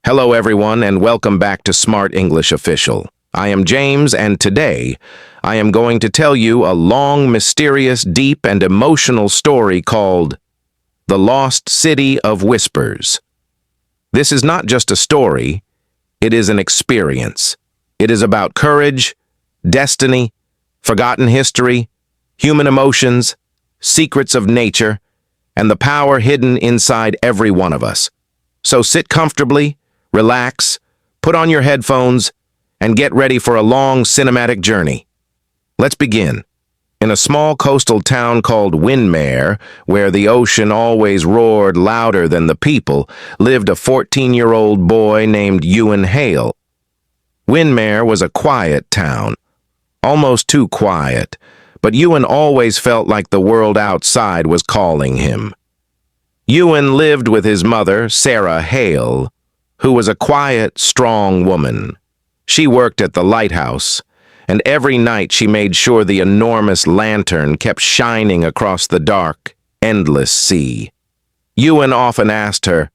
Hello everyone and welcome back to Smart English Official. I am James and today I am going to tell you a long, mysterious, deep and emotional story called The Lost City of Whispers. This is not just a story, it is an experience. It is about courage, destiny, forgotten history, human emotions, secrets of nature, and the power hidden inside every one of us. So sit comfortably, relax, put on your headphones, and get ready for a long cinematic journey. Let's begin. In a small coastal town called Windmere, where the ocean always roared louder than the people, lived a 14-year-old boy named Ewan Hale. Windmere was a quiet town, almost too quiet, but Ewan always felt like the world outside was calling him. Ewan lived with his mother, Sarah Hale, who was a quiet, strong woman. She worked at the lighthouse, and every night she made sure the enormous lantern kept shining across the dark, endless sea. Ewan often asked her,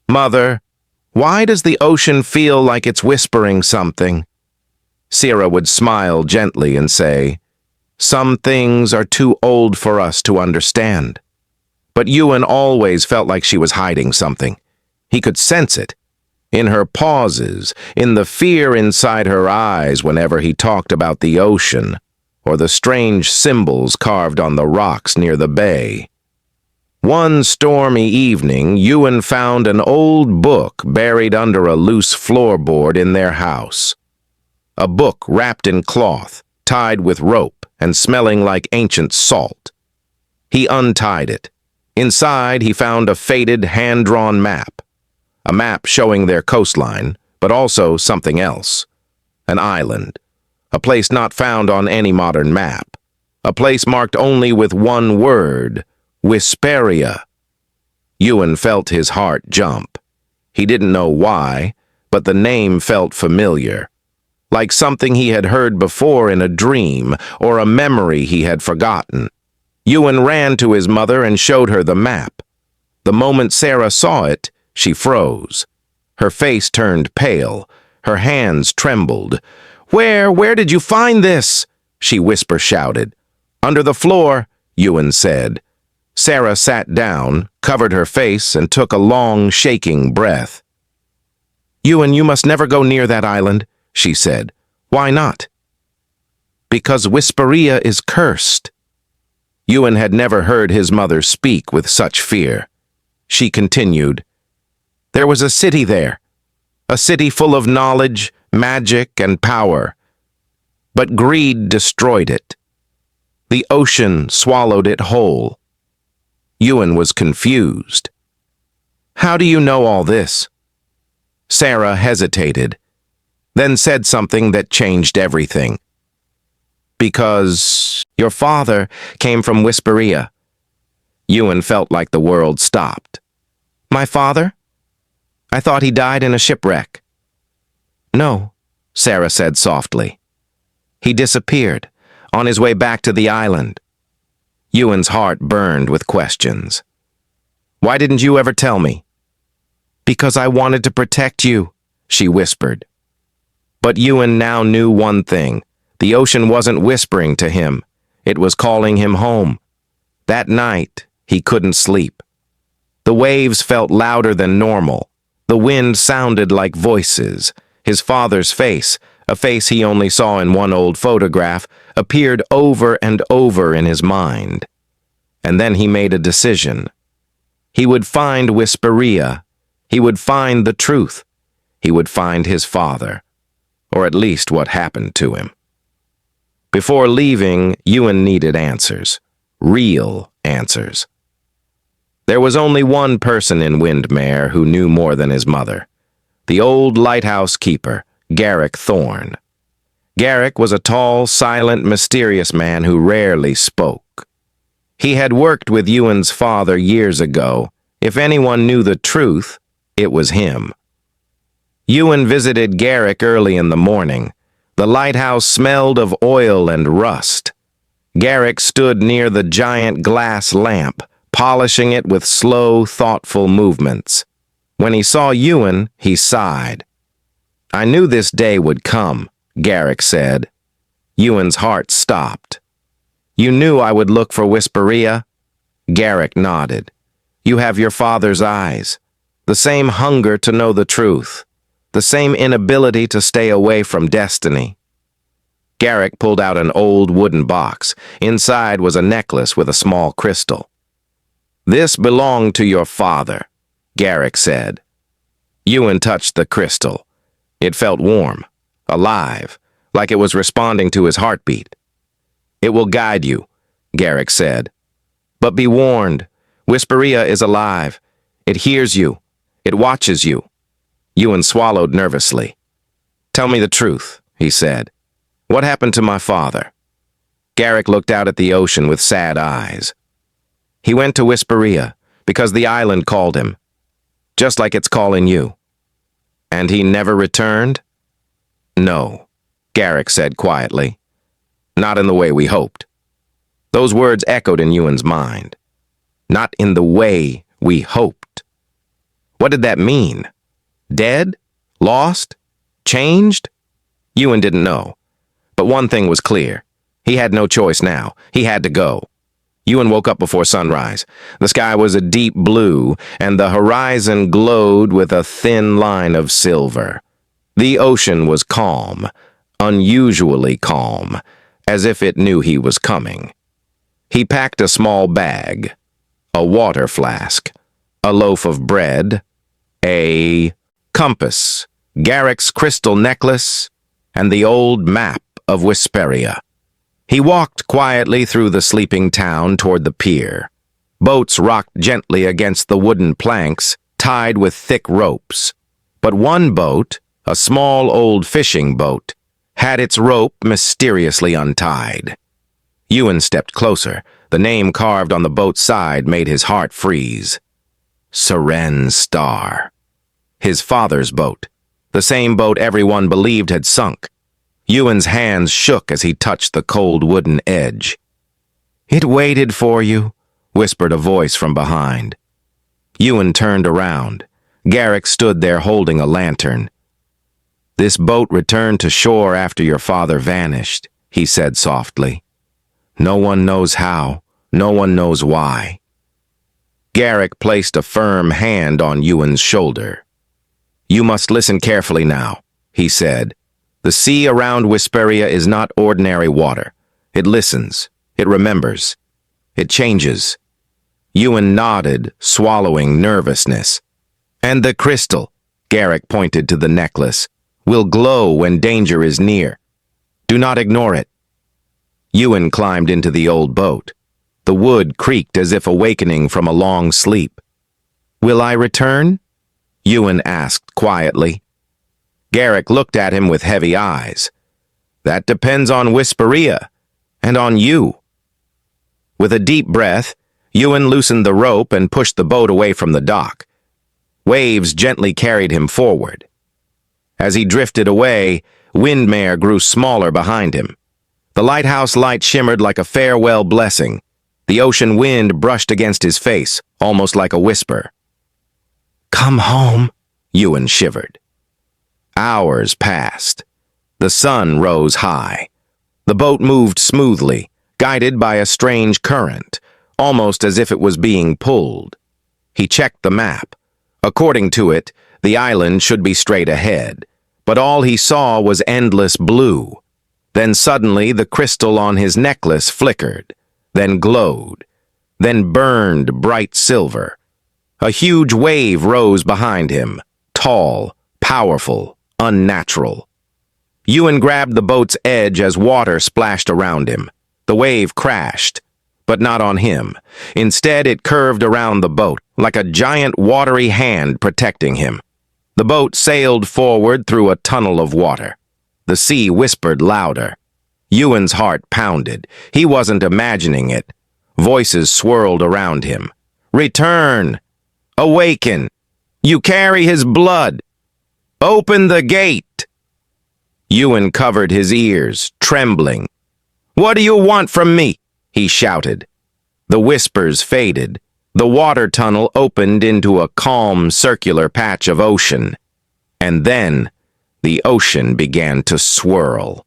"Mother, why does the ocean feel like it's whispering something?" Sarah would smile gently and say, "Some things are too old for us to understand." But Ewan always felt like she was hiding something. He could sense it. In her pauses, in the fear inside her eyes whenever he talked about the ocean, or the strange symbols carved on the rocks near the bay. One stormy evening, Ewan found an old book buried under a loose floorboard in their house. A book wrapped in cloth, tied with rope, and smelling like ancient salt. He untied it. Inside, he found a faded, hand-drawn map. A map showing their coastline, but also something else. An island. A place not found on any modern map. A place marked only with one word, Whisperia. Ewan felt his heart jump. He didn't know why, but the name felt familiar. Like something he had heard before in a dream, or a memory he had forgotten. Ewan ran to his mother and showed her the map. The moment Sarah saw it, she froze. Her face turned pale. Her hands trembled. Where did you find this?" she whisper-shouted. "Under the floor," Ewan said. Sarah sat down, covered her face, and took a long, shaking breath. "Ewan, you must never go near that island," she said. "Why not?" "Because Whisperia is cursed." Ewan had never heard his mother speak with such fear. She continued, "There was a city there, a city full of knowledge, magic, and power. But greed destroyed it. The ocean swallowed it whole." Ewan was confused. "How do you know all this?" Sarah hesitated, then said something that changed everything. "Because your father came from Whisperia." Ewan felt like the world stopped. "My father? I thought he died in a shipwreck." "No," Sarah said softly. "He disappeared, on his way back to the island." Ewan's heart burned with questions. "Why didn't you ever tell me?" "Because I wanted to protect you," she whispered. But Ewan now knew one thing. The ocean wasn't whispering to him. It was calling him home. That night, he couldn't sleep. The waves felt louder than normal. The wind sounded like voices. His father's face, a face he only saw in one old photograph, appeared over and over in his mind. And then he made a decision. He would find Whisperia. He would find the truth. He would find his father, or at least what happened to him. Before leaving, Ewan needed answers. Real answers. There was only one person in Windmere who knew more than his mother. The old lighthouse keeper, Garrick Thorne. Garrick was a tall, silent, mysterious man who rarely spoke. He had worked with Ewan's father years ago. If anyone knew the truth, it was him. Ewan visited Garrick early in the morning. The lighthouse smelled of oil and rust. Garrick stood near the giant glass lamp, polishing it with slow, thoughtful movements. When he saw Ewan, he sighed. "I knew this day would come," Garrick said. Ewan's heart stopped. "You knew I would look for Whisperia?" Garrick nodded. "You have your father's eyes. The same hunger to know the truth. The same inability to stay away from destiny." Garrick pulled out an old wooden box. Inside was a necklace with a small crystal. "This belonged to your father," Garrick said. Ewan touched the crystal. It felt warm, alive, like it was responding to his heartbeat. "It will guide you," Garrick said. "But be warned, Whisperia is alive. It hears you. It watches you." Ewan swallowed nervously. "Tell me the truth," he said. "What happened to my father?" Garrick looked out at the ocean with sad eyes. "He went to Whisperia because the island called him, just like it's calling you." "And he never returned?" "No," Garrick said quietly. "Not in the way we hoped." Those words echoed in Ewan's mind. Not in the way we hoped. What did that mean? Dead? Lost? Changed? Ewan didn't know. But one thing was clear. He had no choice now. He had to go. Ewan woke up before sunrise. The sky was a deep blue, and the horizon glowed with a thin line of silver. The ocean was calm, unusually calm, as if it knew he was coming. He packed a small bag, a water flask, a loaf of bread, a compass, Garrick's crystal necklace, and the old map of Whisperia. He walked quietly through the sleeping town toward the pier. Boats rocked gently against the wooden planks, tied with thick ropes. But one boat, a small old fishing boat, had its rope mysteriously untied. Ewan stepped closer. The name carved on the boat's side made his heart freeze. Seren Star. His father's boat. The same boat everyone believed had sunk. Ewan's hands shook as he touched the cold wooden edge. "It waited for you," whispered a voice from behind. Ewan turned around. Garrick stood there holding a lantern. "This boat returned to shore after your father vanished," he said softly. "No one knows how. No one knows why." Garrick placed a firm hand on Ewan's shoulder. "You must listen carefully now," he said. "The sea around Whisperia is not ordinary water. It listens. It remembers. It changes." Ewan nodded, swallowing nervousness. "And the crystal," Garrick pointed to the necklace, "will glow when danger is near. Do not ignore it." Ewan climbed into the old boat. The wood creaked as if awakening from a long sleep. "Will I return?" Ewan asked quietly. Garrick looked at him with heavy eyes. "That depends on Whisperia, and on you." With a deep breath, Ewan loosened the rope and pushed the boat away from the dock. Waves gently carried him forward. As he drifted away, Windmare grew smaller behind him. The lighthouse light shimmered like a farewell blessing. The ocean wind brushed against his face, almost like a whisper. "Come home," Ewan shivered. Hours passed. The sun rose high. The boat moved smoothly, guided by a strange current, almost as if it was being pulled. He checked the map. According to it, the island should be straight ahead, but all he saw was endless blue. Then suddenly the crystal on his necklace flickered, then glowed, then burned bright silver. A huge wave rose behind him, tall, powerful, unnatural. Ewan grabbed the boat's edge as water splashed around him. The wave crashed, but not on him. Instead, it curved around the boat, like a giant watery hand protecting him. The boat sailed forward through a tunnel of water. The sea whispered louder. Ewan's heart pounded. He wasn't imagining it. Voices swirled around him. "Return! Awaken! You carry his blood! Open the gate!" Ewan covered his ears, trembling. "What do you want from me?" he shouted. The whispers faded. The water tunnel opened into a calm, circular patch of ocean, and then the ocean began to swirl.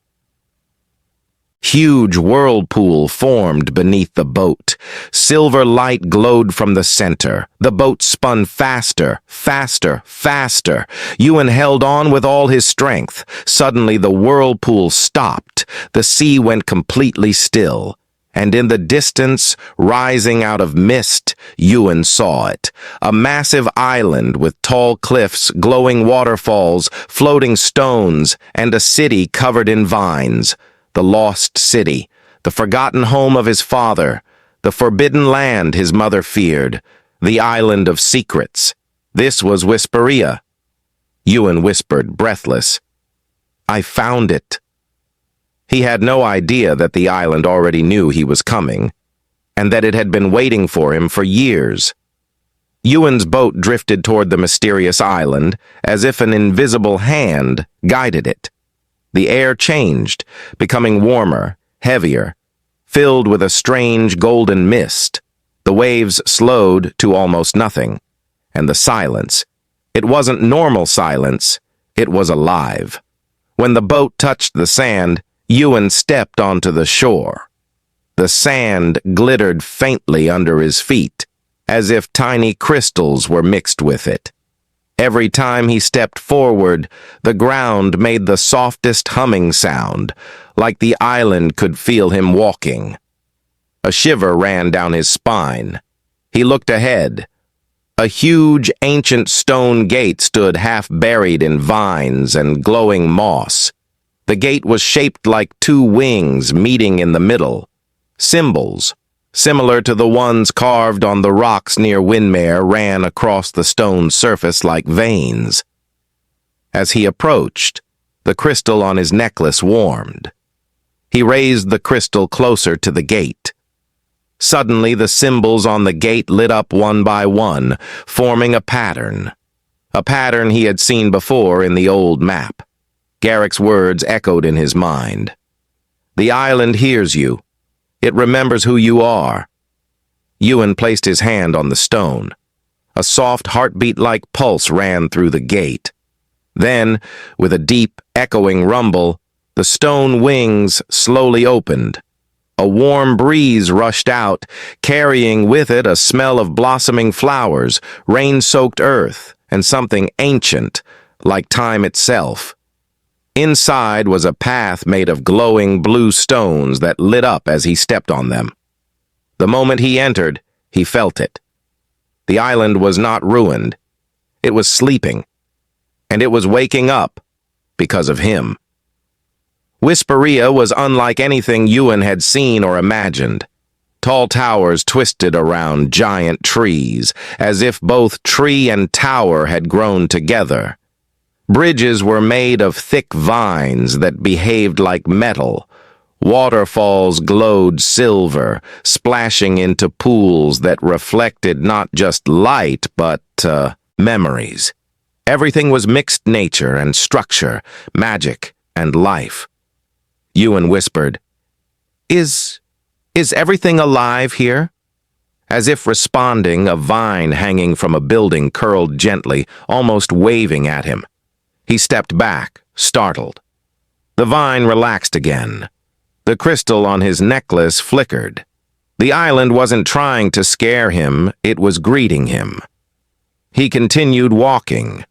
Huge whirlpool formed beneath the boat. Silver light glowed from the center. The boat spun faster, faster, faster. Ewan held on with all his strength. Suddenly the whirlpool stopped. The sea went completely still. And in the distance, rising out of mist, Ewan saw it. A massive island with tall cliffs, glowing waterfalls, floating stones, and a city covered in vines. The lost city, the forgotten home of his father, the forbidden land his mother feared, the island of secrets. This was Whisperia. Ewan whispered, breathless, "I found it." He had no idea that the island already knew he was coming, and that it had been waiting for him for years. Ewan's boat drifted toward the mysterious island, as if an invisible hand guided it. The air changed, becoming warmer, heavier, filled with a strange golden mist. The waves slowed to almost nothing, and the silence. It wasn't normal silence, it was alive. When the boat touched the sand, Ewan stepped onto the shore. The sand glittered faintly under his feet, as if tiny crystals were mixed with it. Every time he stepped forward, the ground made the softest humming sound, like the island could feel him walking. A shiver ran down his spine. He looked ahead. A huge, ancient stone gate stood half buried in vines and glowing moss. The gate was shaped like two wings meeting in the middle. Symbols, similar to the ones carved on the rocks near Windmere, ran across the stone surface like veins. As he approached, the crystal on his necklace warmed. He raised the crystal closer to the gate. Suddenly, the symbols on the gate lit up one by one, forming a pattern he had seen before in the old map. Garrick's words echoed in his mind. "The island hears you. It remembers who you are." Ewan placed his hand on the stone. A soft heartbeat-like pulse ran through the gate. Then, with a deep, echoing rumble, the stone wings slowly opened. A warm breeze rushed out, carrying with it a smell of blossoming flowers, rain-soaked earth, and something ancient, like time itself. Inside was a path made of glowing blue stones that lit up as he stepped on them. The moment he entered, he felt it. The island was not ruined. It was sleeping, and it was waking up because of him. Whisperia was unlike anything Ewan had seen or imagined. Tall towers twisted around giant trees, as if both tree and tower had grown together. Bridges were made of thick vines that behaved like metal. Waterfalls glowed silver, splashing into pools that reflected not just light, but memories. Everything was mixed nature and structure, magic and life. Ewan whispered, Is everything alive here?" As if responding, a vine hanging from a building curled gently, almost waving at him. He stepped back, startled. The vine relaxed again. The crystal on his necklace flickered. The island wasn't trying to scare him, it was greeting him. He continued walking.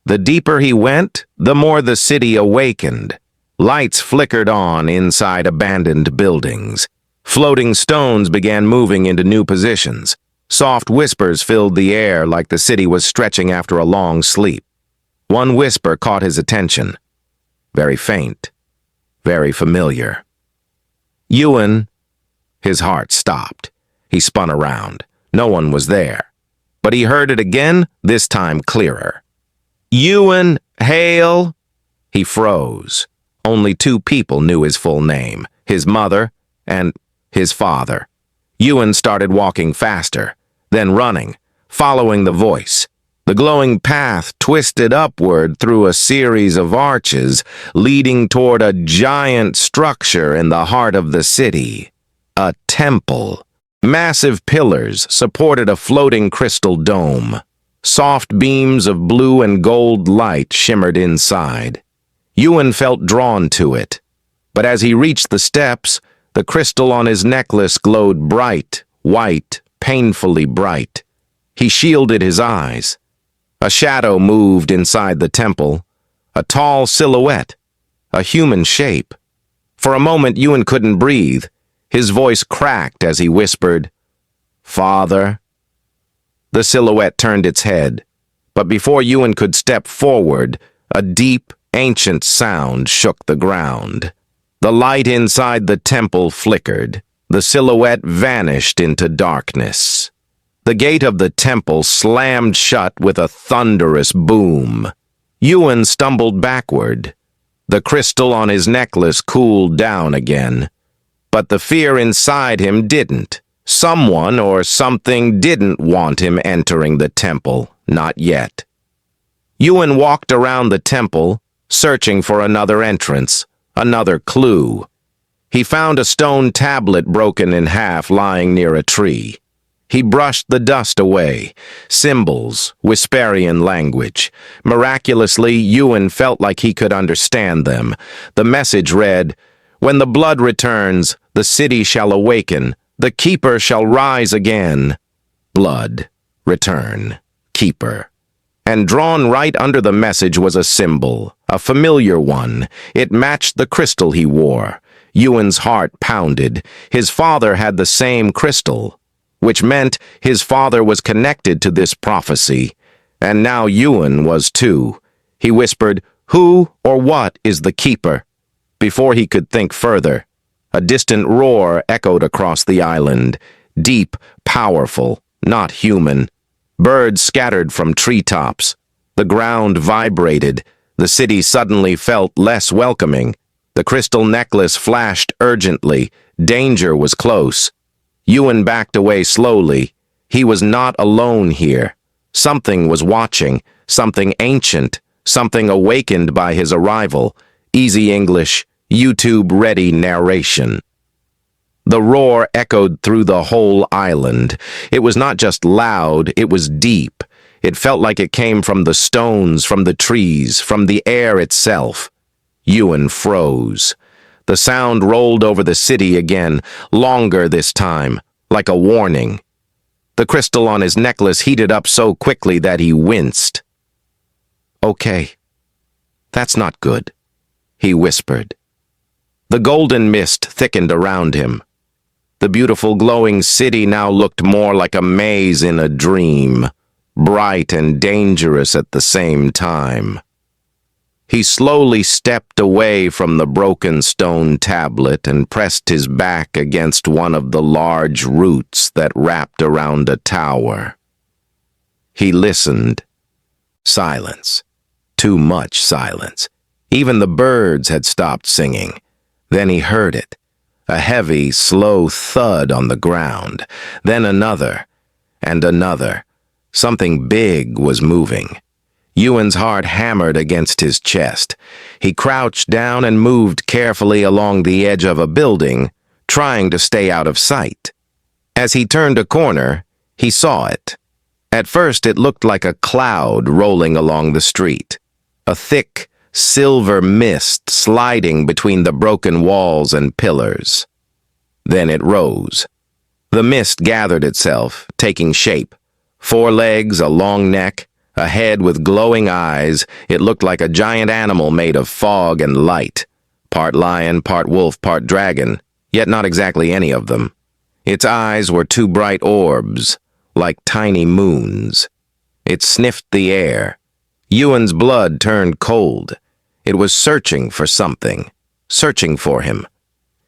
The deeper he went, the more the city awakened. Lights flickered on inside abandoned buildings. Floating stones began moving into new positions. Soft whispers filled the air like the city was stretching after a long sleep. One whisper caught his attention. Very faint, very familiar. "Ewan." His heart stopped. He spun around. No one was there. But he heard it again, this time clearer. "Ewan Hale." He froze. Only two people knew his full name, his mother and his father. Ewan started walking faster, then running, following the voice. The glowing path twisted upward through a series of arches, leading toward a giant structure in the heart of the city, a temple. Massive pillars supported a floating crystal dome. Soft beams of blue and gold light shimmered inside. Ewan felt drawn to it, but as he reached the steps, the crystal on his necklace glowed bright, white, painfully bright. He shielded his eyes. A shadow moved inside the temple, a tall silhouette, a human shape. For a moment, Ewan couldn't breathe. His voice cracked as he whispered, "Father." The silhouette turned its head, but before Ewan could step forward, a deep, ancient sound shook the ground. The light inside the temple flickered. The silhouette vanished into darkness. The gate of the temple slammed shut with a thunderous boom. Ewan stumbled backward. The crystal on his necklace cooled down again. But the fear inside him didn't. Someone or something didn't want him entering the temple, not yet. Ewan walked around the temple, searching for another entrance, another clue. He found a stone tablet broken in half lying near a tree. He brushed the dust away. Symbols, Whisperian language. Miraculously, Ewan felt like he could understand them. The message read, "When the blood returns, the city shall awaken. The keeper shall rise again." Blood, return, keeper. And drawn right under the message was a symbol, a familiar one. It matched the crystal he wore. Ewan's heart pounded. His father had the same crystal, which meant his father was connected to this prophecy. And now Ewan was too. He whispered, "Who or what is the keeper?" Before he could think further, a distant roar echoed across the island, deep, powerful, not human. Birds scattered from treetops. The ground vibrated. The city suddenly felt less welcoming. The crystal necklace flashed urgently. Danger was close. Ewan backed away slowly. He was not alone here. Something was watching, something ancient, something awakened by his arrival. Easy English, YouTube-ready narration. The roar echoed through the whole island. It was not just loud, it was deep. It felt like it came from the stones, from the trees, from the air itself. Ewan froze. The sound rolled over the city again, longer this time, like a warning. The crystal on his necklace heated up so quickly that he winced. "Okay, that's not good," he whispered. The golden mist thickened around him. The beautiful glowing city now looked more like a maze in a dream, bright and dangerous at the same time. He slowly stepped away from the broken stone tablet and pressed his back against one of the large roots that wrapped around a tower. He listened. Silence. Too much silence. Even the birds had stopped singing. Then he heard it. A heavy, slow thud on the ground. Then another, and another. Something big was moving. Ewan's heart hammered against his chest. He crouched down and moved carefully along the edge of a building, trying to stay out of sight. As he turned a corner, he saw it. At first it looked like a cloud rolling along the street. A thick, silver mist sliding between the broken walls and pillars. Then it rose. The mist gathered itself, taking shape. 4 legs, a long neck, a head with glowing eyes. It looked like a giant animal made of fog and light. Part lion, part wolf, part dragon, yet not exactly any of them. Its eyes were 2 bright orbs, like tiny moons. It sniffed the air. Ewan's blood turned cold. It was searching for something, searching for him.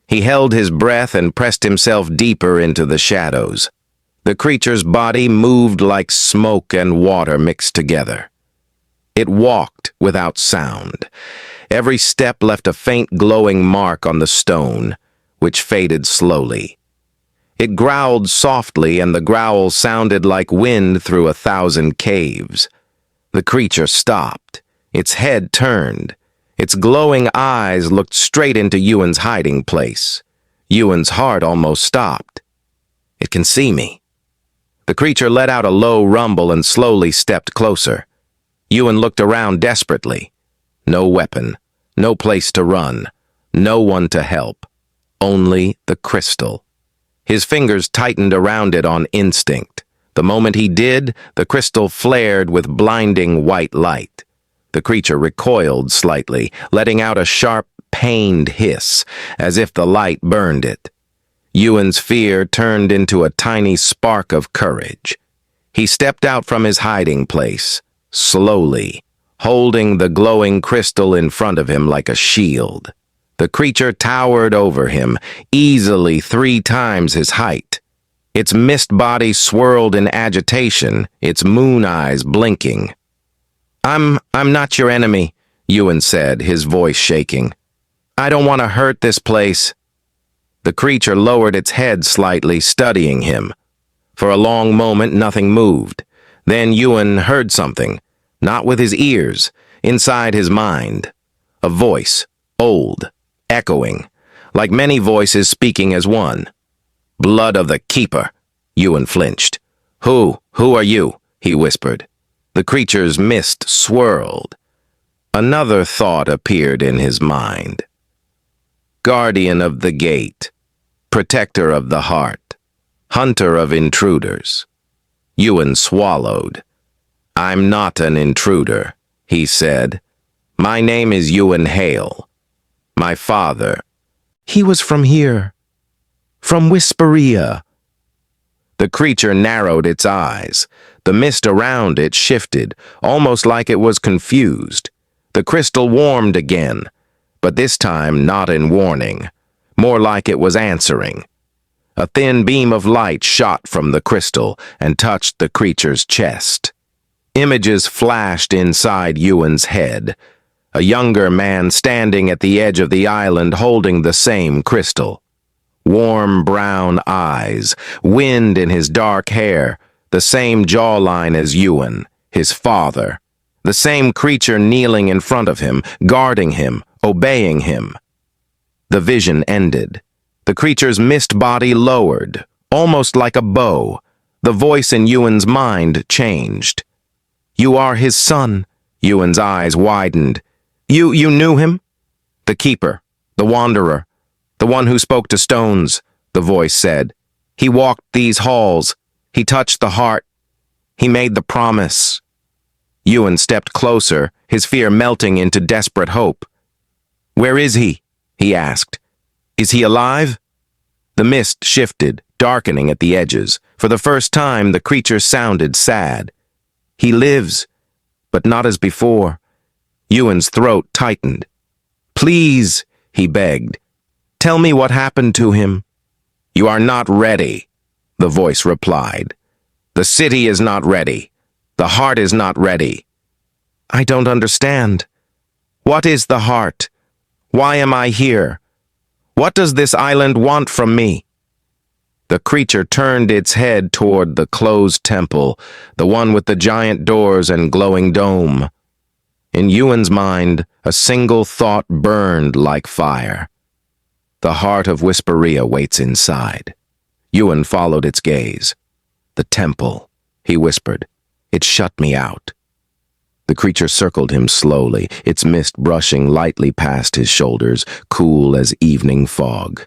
He held his breath and pressed himself deeper into the shadows. The creature's body moved like smoke and water mixed together. It walked without sound. Every step left a faint glowing mark on the stone, which faded slowly. It growled softly, and the growl sounded like wind through 1,000 caves. The creature stopped. Its head turned. Its glowing eyes looked straight into Ewan's hiding place. Ewan's heart almost stopped. It can see me. The creature let out a low rumble and slowly stepped closer. Ewan looked around desperately. No weapon, no place to run, no one to help. Only the crystal. His fingers tightened around it on instinct. The moment he did, the crystal flared with blinding white light. The creature recoiled slightly, letting out a sharp, pained hiss, as if the light burned it. Ewan's fear turned into a tiny spark of courage. He stepped out from his hiding place, slowly, holding the glowing crystal in front of him like a shield. The creature towered over him, easily 3 times his height. Its mist body swirled in agitation, its moon eyes blinking. I'm not your enemy," Ewan said, his voice shaking. "I don't want to hurt this place." The creature lowered its head slightly, studying him. For a long moment, nothing moved. Then Ewan heard something, not with his ears, inside his mind. A voice, old, echoing, like many voices speaking as one. "Blood of the Keeper," Ewan flinched. Who are you?" he whispered. The creature's mist swirled. Another thought appeared in his mind. Guardian of the Gate, protector of the heart, hunter of intruders. Ewan swallowed. "I'm not an intruder," he said. "My name is Ewan Hale. My father, he was from here, from Whisperia." The creature narrowed its eyes. The mist around it shifted, almost like it was confused. The crystal warmed again, but this time not in warning, more like it was answering. A thin beam of light shot from the crystal and touched the creature's chest. Images flashed inside Ewan's head. A younger man standing at the edge of the island holding the same crystal. Warm brown eyes, wind in his dark hair, the same jawline as Ewan, his father. The same creature kneeling in front of him, guarding him, obeying him. The vision ended. The creature's mist body lowered, almost like a bow. The voice in Ewan's mind changed. "You are his son." Ewan's eyes widened. You knew him?" "The Keeper, the Wanderer, the one who spoke to stones," the voice said. "He walked these halls. He touched the heart. He made the promise." Ewan stepped closer, his fear melting into desperate hope. "Where is he?" he asked. "Is he alive?" The mist shifted, darkening at the edges. For the first time, the creature sounded sad. "He lives, but not as before." Ewan's throat tightened. "Please," he begged, "tell me what happened to him." "You are not ready," the voice replied. "The city is not ready. The heart is not ready." "I don't understand. What is the heart? Why am I here? What does this island want from me?" The creature turned its head toward the closed temple, the one with the giant doors and glowing dome. In Ewan's mind, a single thought burned like fire. The heart of Whisperia waits inside. Ewan followed its gaze. "The temple," he whispered. "It shut me out." The creature circled him slowly, its mist brushing lightly past his shoulders, cool as evening fog.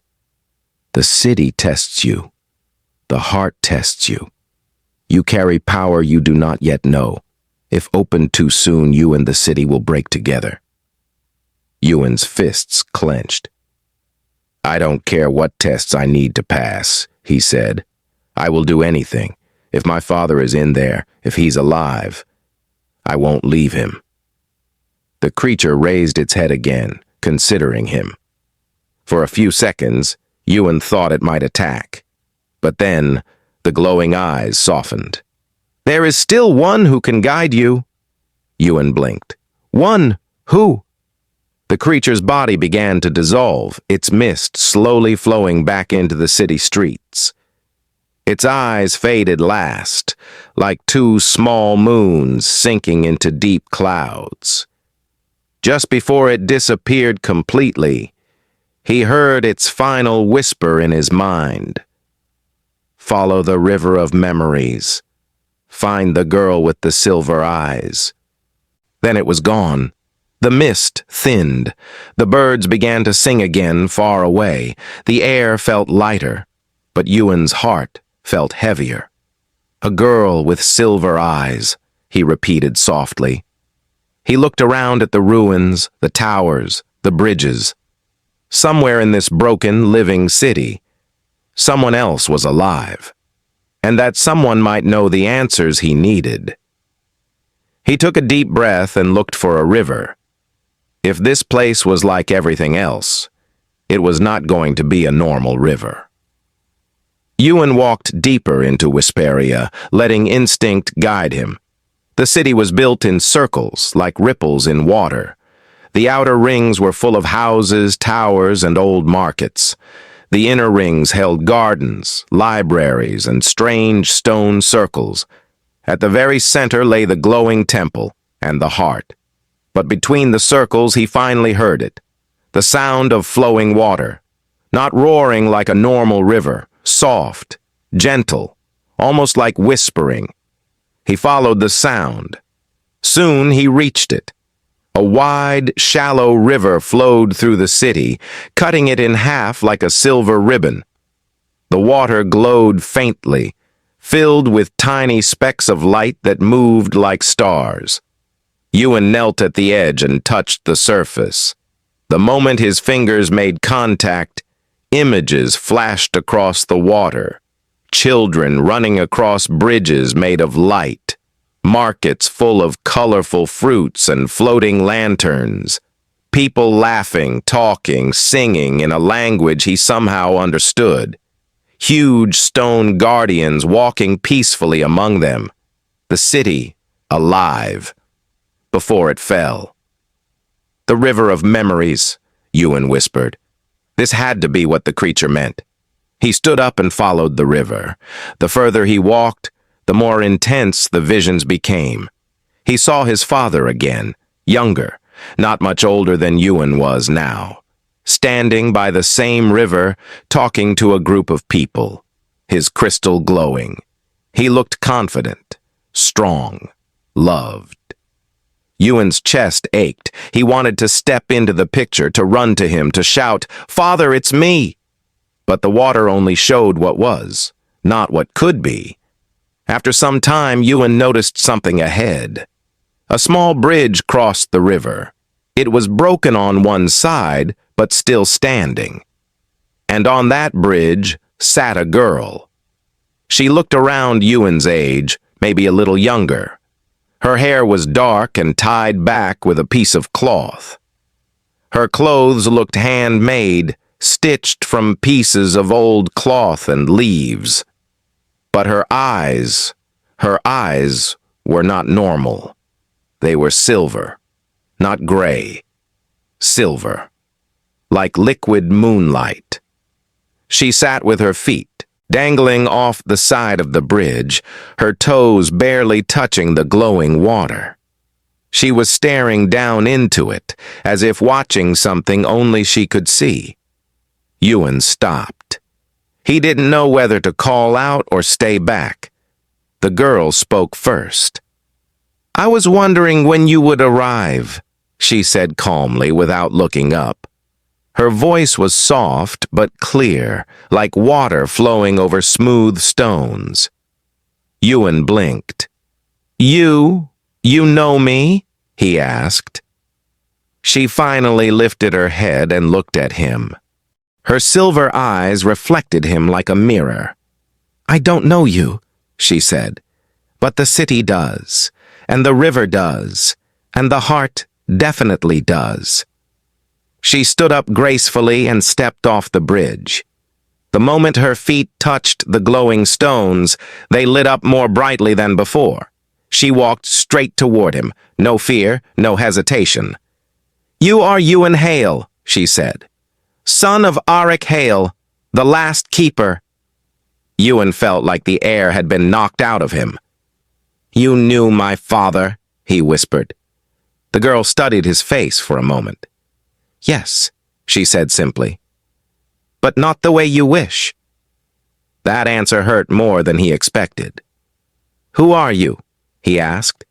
"The city tests you. The heart tests you. You carry power you do not yet know. If opened too soon, you and the city will break together." Ewan's fists clenched. "I don't care what tests I need to pass," he said. "I will do anything. If my father is in there, if he's alive, I won't leave him." The creature raised its head again, considering him. For a few seconds, Ewan thought it might attack. But then, the glowing eyes softened. "There is still one who can guide you." Ewan blinked. "One? Who?" The creature's body began to dissolve, its mist slowly flowing back into the city streets. Its eyes faded last, like 2 small moons sinking into deep clouds. Just before it disappeared completely, he heard its final whisper in his mind. Follow the river of memories. Find the girl with the silver eyes. Then it was gone. The mist thinned. The birds began to sing again far away. The air felt lighter, but Ewan's heart felt heavier. A girl with silver eyes, he repeated softly. He looked around at the ruins, the towers, the bridges. Somewhere in this broken, living city, someone else was alive, and that someone might know the answers he needed. He took a deep breath and looked for a river. If this place was like everything else, it was not going to be a normal river. Ewan walked deeper into Whisperia, letting instinct guide him. The city was built in circles, like ripples in water. The outer rings were full of houses, towers, and old markets. The inner rings held gardens, libraries, and strange stone circles. At the very center lay the glowing temple and the heart. But between the circles he finally heard it, the sound of flowing water, not roaring like a normal river, soft, gentle, almost like whispering. He followed the sound. Soon he reached it. A wide, shallow river flowed through the city, cutting it in half like a silver ribbon. The water glowed faintly, filled with tiny specks of light that moved like stars. Ewan knelt at the edge and touched the surface. The moment his fingers made contact, images flashed across the water. Children running across bridges made of light, markets full of colorful fruits and floating lanterns, people laughing, talking, singing in a language he somehow understood, huge stone guardians walking peacefully among them, the city alive before it fell. The river of memories, Ewan whispered. This had to be what the creature meant. He stood up and followed the river. The further he walked, the more intense the visions became. He saw his father again, younger, not much older than Ewan was now, standing by the same river, talking to a group of people, his crystal glowing. He looked confident, strong, loved. Ewan's chest ached. He wanted to step into the picture, to run to him, to shout, "Father, it's me!" But the water only showed what was, not what could be. After some time, Ewan noticed something ahead. A small bridge crossed the river. It was broken on one side, but still standing. And on that bridge sat a girl. She looked around Ewan's age, maybe a little younger. Her hair was dark and tied back with a piece of cloth. Her clothes looked handmade, stitched from pieces of old cloth and leaves. But her eyes were not normal. They were silver, not gray. Silver, like liquid moonlight. She sat with her feet dangling off the side of the bridge, her toes barely touching the glowing water. She was staring down into it, as if watching something only she could see. Ewan stopped. He didn't know whether to call out or stay back. The girl spoke first. "I was wondering when you would arrive," she said calmly without looking up. Her voice was soft but clear, like water flowing over smooth stones. Ewan blinked. You know me?" he asked. She finally lifted her head and looked at him. Her silver eyes reflected him like a mirror. "I don't know you," she said, "but the city does, and the river does, and the heart definitely does." She stood up gracefully and stepped off the bridge. The moment her feet touched the glowing stones, they lit up more brightly than before. She walked straight toward him, no fear, no hesitation. "You are Ewan Hale," she said. "Son of Arik Hale, the last keeper." Ewan felt like the air had been knocked out of him. "You knew my father," he whispered. The girl studied his face for a moment. "Yes," she said simply. "But not the way you wish." That answer hurt more than he expected. "Who are you?" he asked.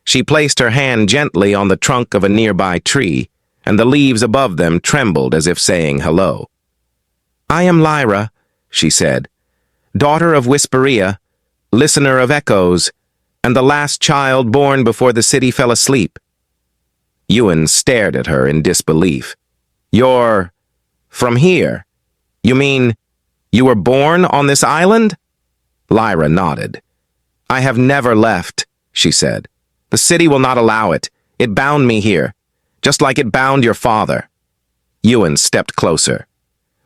She placed her hand gently on the trunk of a nearby tree, and the leaves above them trembled as if saying hello. "I am Lyra," she said, "daughter of Whisperia, listener of echoes, and the last child born before the city fell asleep." Ewan stared at her in disbelief. "You're from here? You mean you were born on this island?" Lyra nodded. "I have never left," she said. "The city will not allow it. It bound me here, just like it bound your father." Ewan stepped closer.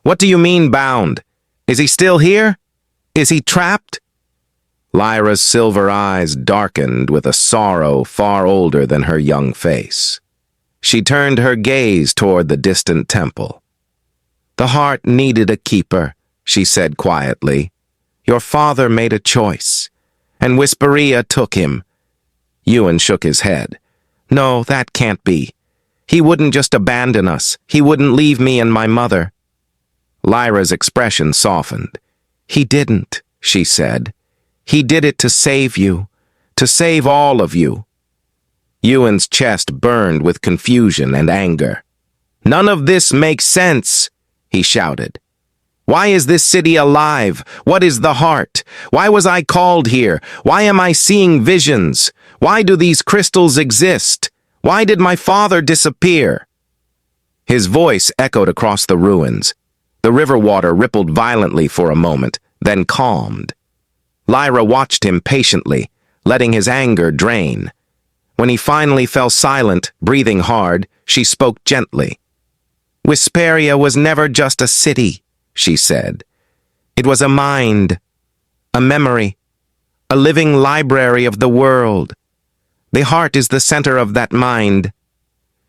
"What do you mean bound? Is he still here? Is he trapped?" Lyra's silver eyes darkened with a sorrow far older than her young face. She turned her gaze toward the distant temple. "The heart needed a keeper," she said quietly. "Your father made a choice, and Whisperia took him." Ewan shook his head. "No, that can't be. He wouldn't just abandon us. He wouldn't leave me and my mother." Lyra's expression softened. "He didn't," she said. "He did it to save you, to save all of you." Ewan's chest burned with confusion and anger. "None of this makes sense," he shouted. "Why is this city alive? What is the heart? Why was I called here? Why am I seeing visions? Why do these crystals exist? Why did my father disappear?" His voice echoed across the ruins. The river water rippled violently for a moment, then calmed. Lyra watched him patiently, letting his anger drain. When he finally fell silent, breathing hard, she spoke gently. "Whisperia was never just a city," she said. "It was a mind, a memory, a living library of the world. The heart is the center of that mind."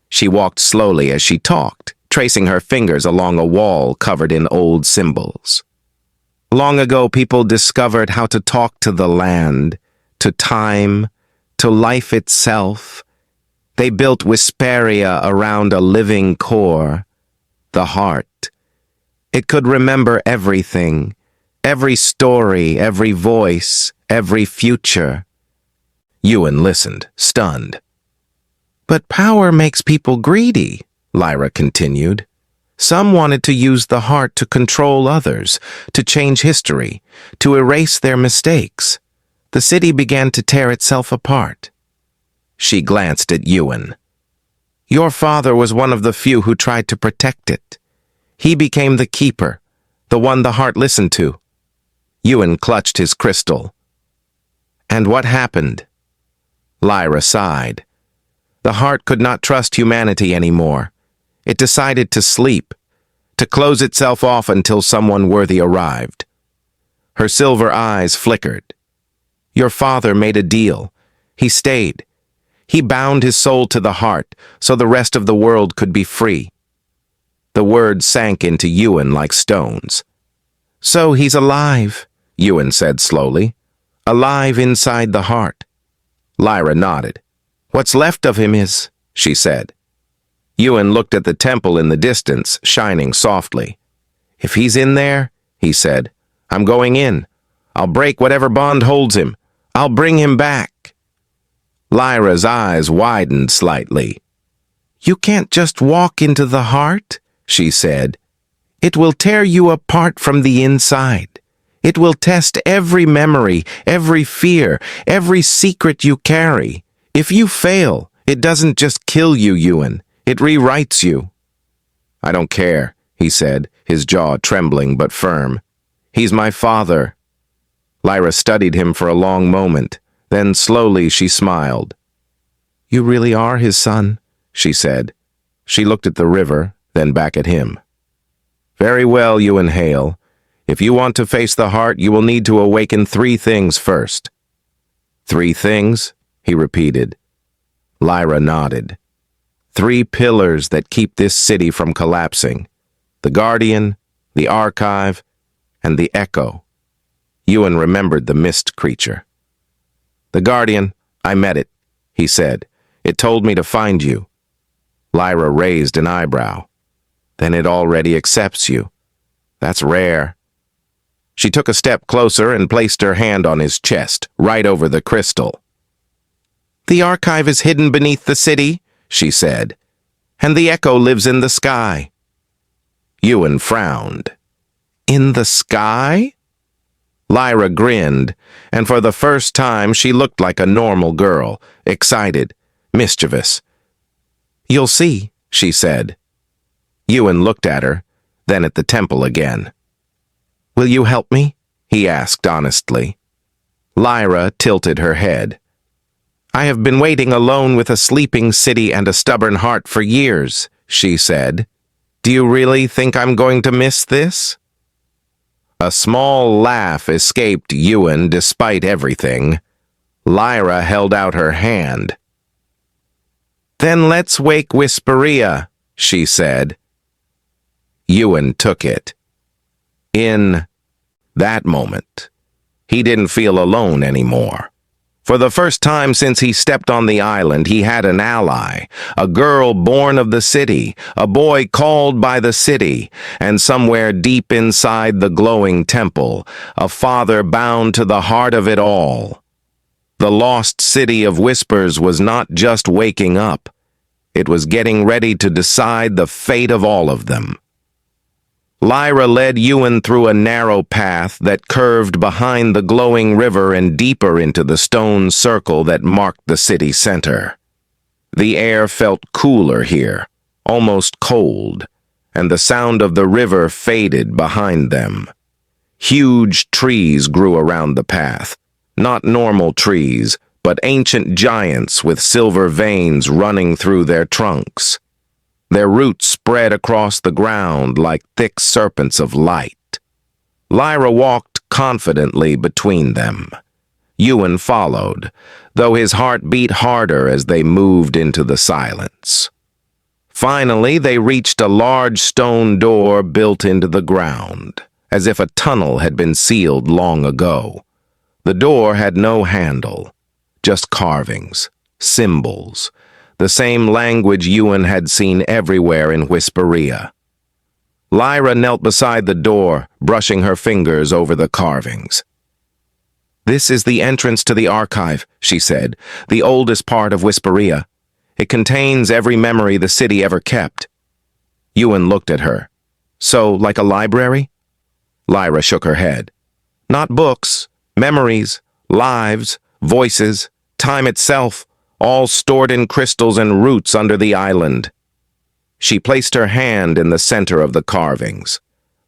She walked slowly as she talked, tracing her fingers along a wall covered in old symbols. "Long ago, people discovered how to talk to the land, to time, to life itself. They built Whisperia around a living core, the heart. It could remember everything, every story, every voice, every future." Ewan listened, stunned. "But power makes people greedy," Lyra continued. "Some wanted to use the heart to control others, to change history, to erase their mistakes. The city began to tear itself apart." She glanced at Ewan. "Your father was one of the few who tried to protect it. He became the keeper, the one the heart listened to." Ewan clutched his crystal. "And what happened?" Lyra sighed. "The heart could not trust humanity anymore. It decided to sleep, to close itself off until someone worthy arrived." Her silver eyes flickered. "Your father made a deal. He stayed. He bound his soul to the heart so the rest of the world could be free." The words sank into Ewan like stones. "So he's alive," Ewan said slowly. "Alive inside the heart." Lyra nodded. "What's left of him is," she said. Ewan looked at the temple in the distance, shining softly. "If he's in there," he said, "I'm going in. I'll break whatever bond holds him. I'll bring him back." Lyra's eyes widened slightly. "You can't just walk into the heart," she said. "It will tear you apart from the inside. It will test every memory, every fear, every secret you carry. If you fail, it doesn't just kill you, Ewan. It rewrites you." "I don't care," he said, his jaw trembling but firm. "He's my father." Lyra studied him for a long moment. Then slowly she smiled. "You really are his son," she said. She looked at the river, then back at him. "Very well, Ewan Hale. If you want to face the heart, you will need to awaken 3 things first." "3 things?" he repeated. Lyra nodded. 3 pillars that keep this city from collapsing. The Guardian, the Archive, and the Echo. Ewan remembered the mist creature. "The Guardian, I met it," he said. "It told me to find you." Lyra raised an eyebrow. "Then it already accepts you. That's rare." She took a step closer and placed her hand on his chest, right over the crystal. "The archive is hidden beneath the city," she said, "and the echo lives in the sky." Ewan frowned. "In the sky?" Lyra grinned, and for the first time she looked like a normal girl, excited, mischievous. "You'll see," she said. Ewan looked at her, then at the temple again. "Will you help me?" he asked honestly. Lyra tilted her head. "I have been waiting alone with a sleeping city and a stubborn heart for years," she said. "Do you really think I'm going to miss this?" A small laugh escaped Ewan despite everything. Lyra held out her hand. "Then let's wake Whisperia," she said. Ewan took it. In that moment, he didn't feel alone anymore. For the first time since he stepped on the island, he had an ally, a girl born of the city, a boy called by the city, and somewhere deep inside the glowing temple, a father bound to the heart of it all. The lost city of whispers was not just waking up. It was getting ready to decide the fate of all of them. Lyra led Ewan through a narrow path that curved behind the glowing river and deeper into the stone circle that marked the city center. The air felt cooler here, almost cold, and the sound of the river faded behind them. Huge trees grew around the path, not normal trees, but ancient giants with silver veins running through their trunks. Their roots spread across the ground like thick serpents of light. Lyra walked confidently between them. Ewan followed, though his heart beat harder as they moved into the silence. Finally, they reached a large stone door built into the ground, as if a tunnel had been sealed long ago. The door had no handle, just carvings, symbols, the same language Ewan had seen everywhere in Whisperia. Lyra knelt beside the door, brushing her fingers over the carvings. "This is the entrance to the archive," she said, "the oldest part of Whisperia. It contains every memory the city ever kept." Ewan looked at her. "So, like a library?" Lyra shook her head. "Not books, memories, lives, voices, time itself, all stored in crystals and roots under the island." She placed her hand in the center of the carvings.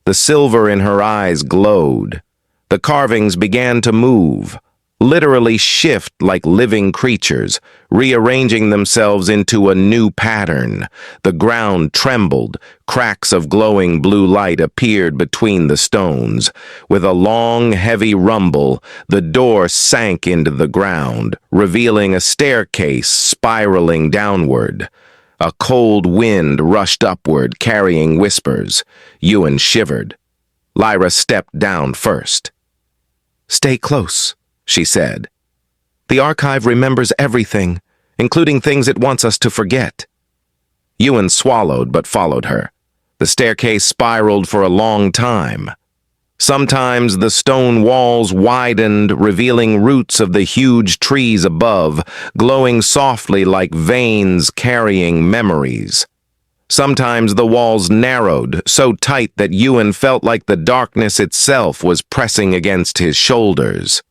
The silver in her eyes glowed. The carvings began to move, literally shift like living creatures, rearranging themselves into a new pattern. The ground trembled. Cracks of glowing blue light appeared between the stones. With a long, heavy rumble, the door sank into the ground, revealing a staircase spiraling downward. A cold wind rushed upward, carrying whispers. Ewan shivered. Lyra stepped down first. "Stay close," she said. "The archive remembers everything, including things it wants us to forget." Ewan swallowed but followed her. The staircase spiraled for a long time. Sometimes the stone walls widened, revealing roots of the huge trees above, glowing softly like veins carrying memories. Sometimes the walls narrowed, so tight that Ewan felt like the darkness itself was pressing against his shoulders.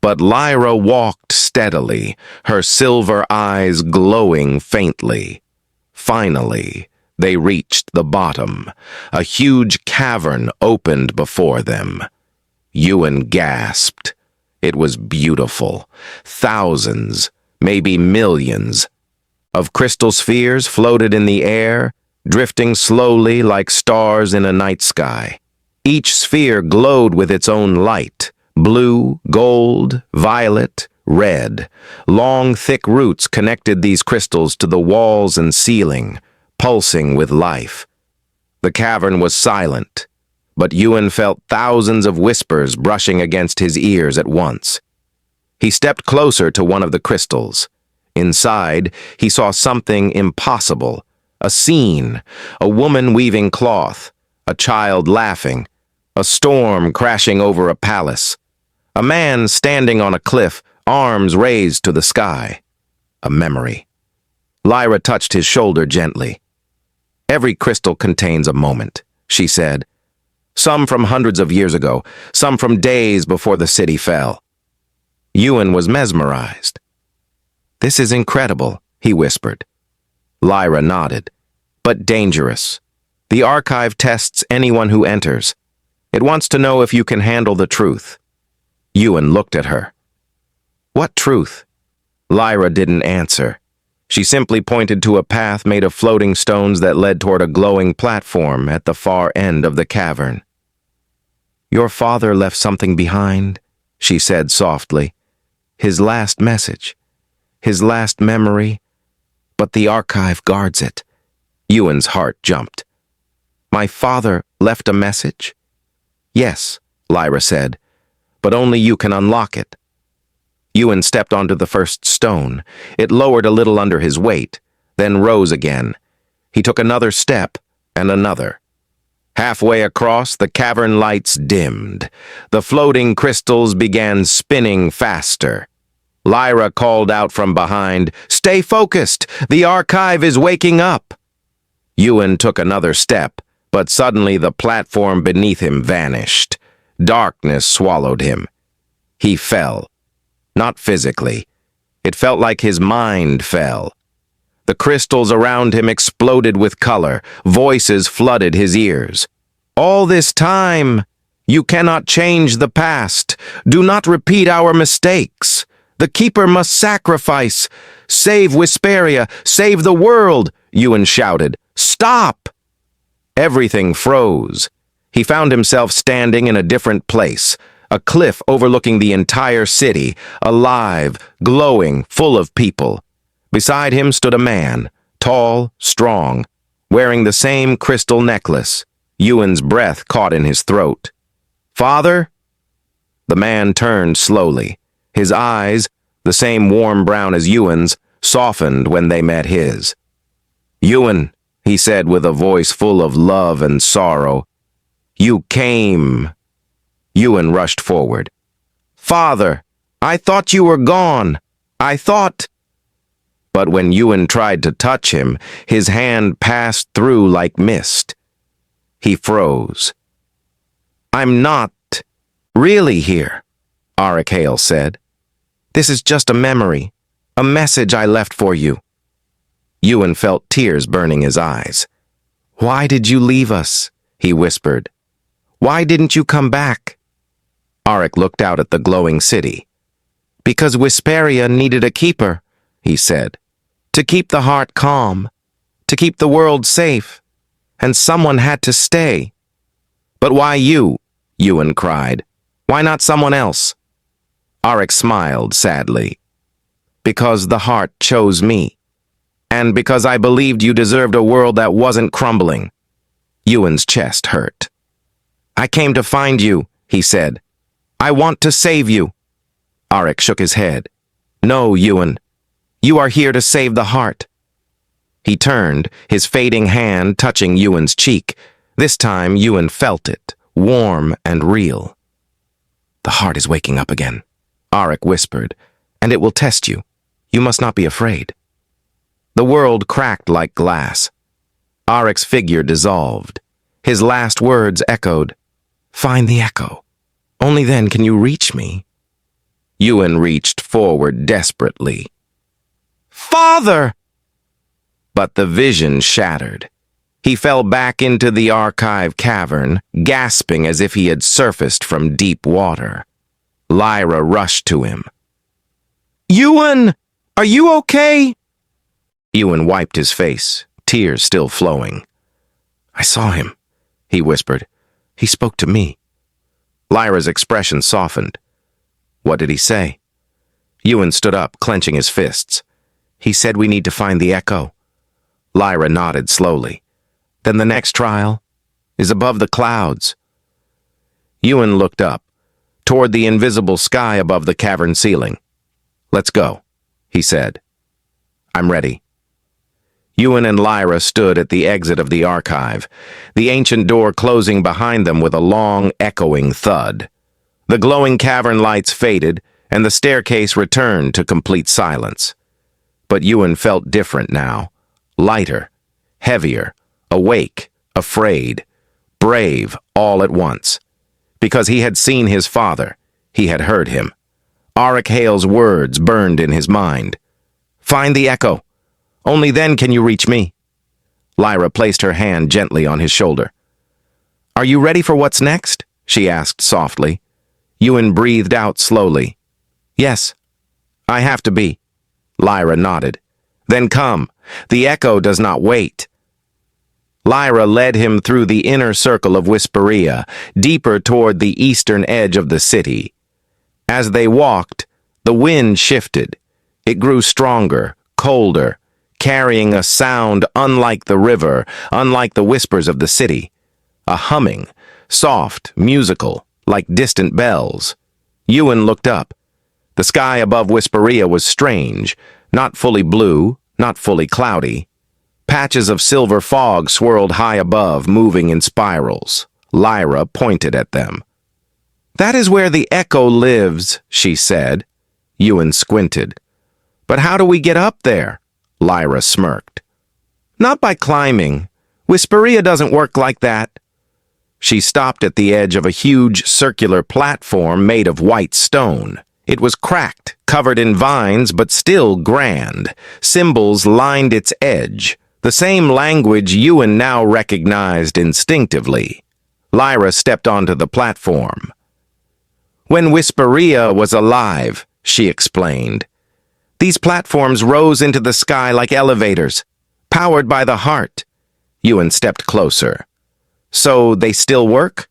But Lyra walked steadily, her silver eyes glowing faintly. Finally, they reached the bottom. A huge cavern opened before them. Ewan gasped. It was beautiful. Thousands, maybe millions, of crystal spheres floated in the air, drifting slowly like stars in a night sky. Each sphere glowed with its own light. Blue, gold, violet, red. Long, thick roots connected these crystals to the walls and ceiling, pulsing with life. The cavern was silent, but Ewan felt thousands of whispers brushing against his ears at once. He stepped closer to one of the crystals. Inside, he saw something impossible. A scene, a woman weaving cloth, a child laughing, A storm crashing over a palace. A man standing on a cliff, arms raised to the sky. A memory. Lyra touched his shoulder gently. Every crystal contains a moment, she said. Some from hundreds of years ago, some from days before the city fell. Ewan was mesmerized. This is incredible, he whispered. Lyra nodded. But dangerous. The archive tests anyone who enters. It wants to know if you can handle the truth. Ewan looked at her. What truth? Lyra didn't answer. She simply pointed to a path made of floating stones that led toward a glowing platform at the far end of the cavern. Your father left something behind, she said softly. His last message. His last memory. But the archive guards it. Ewan's heart jumped. My father left a message? Yes, Lyra said, but only you can unlock it. Ewan stepped onto the first stone. It lowered a little under his weight, then rose again. He took another step, and another. Halfway across, the cavern lights dimmed. The floating crystals began spinning faster. Lyra called out from behind, "Stay focused! The archive is waking up!" Ewan took another step, but suddenly the platform beneath him vanished. Darkness swallowed him. He fell. Not physically. It felt like his mind fell. The crystals around him exploded with color. Voices flooded his ears. All this time, you cannot change the past. Do not repeat our mistakes. The Keeper must sacrifice. Save Whisperia. Save the world, Ewan shouted. Stop! Everything froze. He found himself standing in a different place. A cliff overlooking the entire city, alive, glowing, full of people. Beside him stood a man, tall, strong, wearing the same crystal necklace. Ewan's breath caught in his throat. Father? The man turned slowly. His eyes, the same warm brown as Ewan's, softened when they met his. Ewan, he said with a voice full of love and sorrow. You came. Ewan rushed forward. Father, I thought you were gone. I thought... But when Ewan tried to touch him, his hand passed through like mist. He froze. I'm not really here, Arachale said. This is just a memory, a message I left for you. Ewan felt tears burning his eyes. Why did you leave us? He whispered. Why didn't you come back? Arik looked out at the glowing city. Because Whisperia needed a keeper, he said. To keep the heart calm, to keep the world safe, and someone had to stay. But why you? Ewan cried. Why not someone else? Arik smiled sadly. Because the heart chose me. And because I believed you deserved a world that wasn't crumbling. Ewan's chest hurt. I came to find you, he said. I want to save you. Arik shook his head. No, Ewan. You are here to save the heart. He turned, his fading hand touching Ewan's cheek. This time, Ewan felt it, warm and real. The heart is waking up again, Arik whispered, and it will test you. You must not be afraid. The world cracked like glass. Arik's figure dissolved. His last words echoed, Find the echo. Only then can you reach me. Ewan reached forward desperately. Father! But the vision shattered. He fell back into the archive cavern, gasping as if he had surfaced from deep water. Lyra rushed to him. Ewan! Are you okay? Ewan wiped his face, tears still flowing. I saw him, he whispered. He spoke to me. Lyra's expression softened. What did he say? Ewan stood up, clenching his fists. He said we need to find the echo. Lyra nodded slowly. Then the next trial is above the clouds. Ewan looked up, toward the invisible sky above the cavern ceiling. Let's go, he said. I'm ready. Ewan and Lyra stood at the exit of the archive, the ancient door closing behind them with a long, echoing thud. The glowing cavern lights faded, and the staircase returned to complete silence. But Ewan felt different now. Lighter, heavier, awake, afraid, brave all at once. Because he had seen his father, he had heard him. Auric Hale's words burned in his mind. "Find the echo. Only then can you reach me." Lyra placed her hand gently on his shoulder. "Are you ready for what's next?" she asked softly. Ewan breathed out slowly. "Yes, I have to be." Lyra nodded. "Then come. The echo does not wait." Lyra led him through the inner circle of Whisperia, deeper toward the eastern edge of the city. As they walked, the wind shifted. It grew stronger, colder, carrying a sound unlike the river, unlike the whispers of the city. A humming, soft, musical, like distant bells. Ewan looked up. The sky above Whisperia was strange, not fully blue, not fully cloudy. Patches of silver fog swirled high above, moving in spirals. Lyra pointed at them. "That is where the echo lives," she said. Ewan squinted. "But how do we get up there?" Lyra smirked. "Not by climbing. Whisperia doesn't work like that." She stopped at the edge of a huge circular platform made of white stone. It was cracked, covered in vines, but still grand. Symbols lined its edge, the same language Ewan now recognized instinctively. Lyra stepped onto the platform. "When Whisperia was alive," she explained, "these platforms rose into the sky like elevators, powered by the heart." Ewan stepped closer. "So they still work?"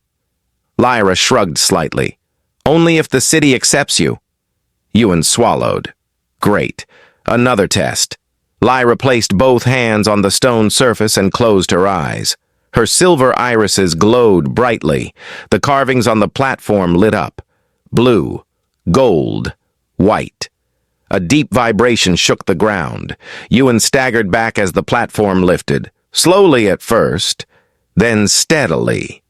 Lyra shrugged slightly. "Only if the city accepts you." Ewan swallowed. "Great. Another test." Lyra placed both hands on the stone surface and closed her eyes. Her silver irises glowed brightly. The carvings on the platform lit up. Blue, gold, white. A deep vibration shook the ground. Ewan staggered back as the platform lifted, slowly at first, then steadily.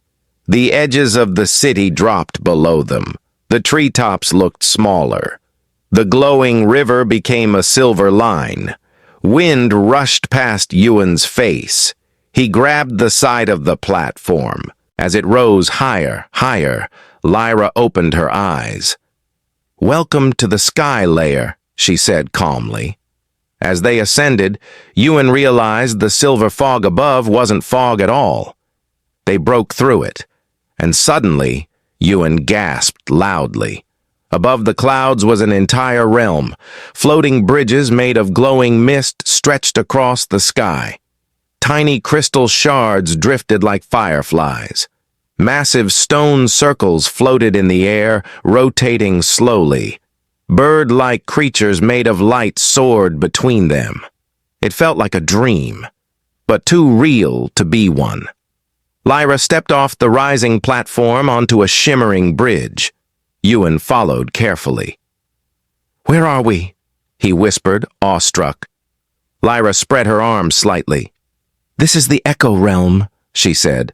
The edges of the city dropped below them. The treetops looked smaller. The glowing river became a silver line. Wind rushed past Ewan's face. He grabbed the side of the platform. As it rose higher, higher, Lyra opened her eyes. "Welcome to the sky layer," she said calmly. As they ascended, Ewan realized the silver fog above wasn't fog at all. They broke through it, and suddenly, Ewan gasped loudly. Above the clouds was an entire realm. Floating bridges made of glowing mist stretched across the sky. Tiny crystal shards drifted like fireflies. Massive stone circles floated in the air, rotating slowly. Bird-like creatures made of light soared between them. It felt like a dream, but too real to be one. Lyra stepped off the rising platform onto a shimmering bridge. Ewan followed carefully. "Where are we?" he whispered, awestruck. Lyra spread her arms slightly. "This is the Echo Realm," she said,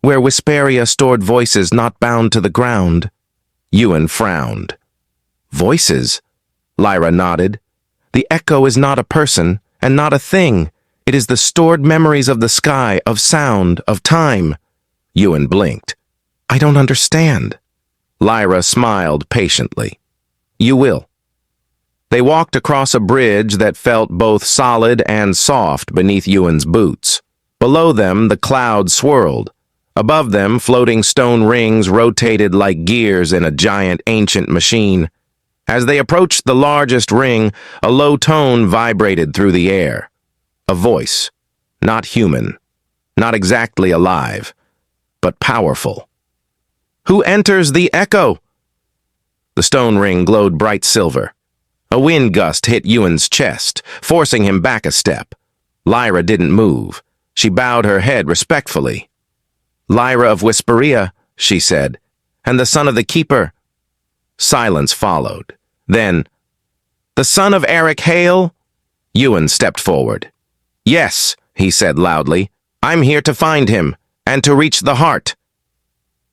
"where Whisperia stored voices not bound to the ground." Ewan frowned. "Voices?" Lyra nodded. "The echo is not a person, and not a thing. It is the stored memories of the sky, of sound, of time." Ewan blinked. "I don't understand." Lyra smiled patiently. "You will." They walked across a bridge that felt both solid and soft beneath Ewan's boots. Below them, the clouds swirled. Above them, floating stone rings rotated like gears in a giant ancient machine. As they approached the largest ring, a low tone vibrated through the air. A voice, not human, not exactly alive, but powerful. "Who enters the echo?" The stone ring glowed bright silver. A wind gust hit Ewan's chest, forcing him back a step. Lyra didn't move. She bowed her head respectfully. "Lyra of Whisperia," she said, "and the son of the keeper." Silence followed. Then, "The son of Auric Hale?" Ewan stepped forward. Yes, he said loudly. I'm here to find him, and to reach the heart.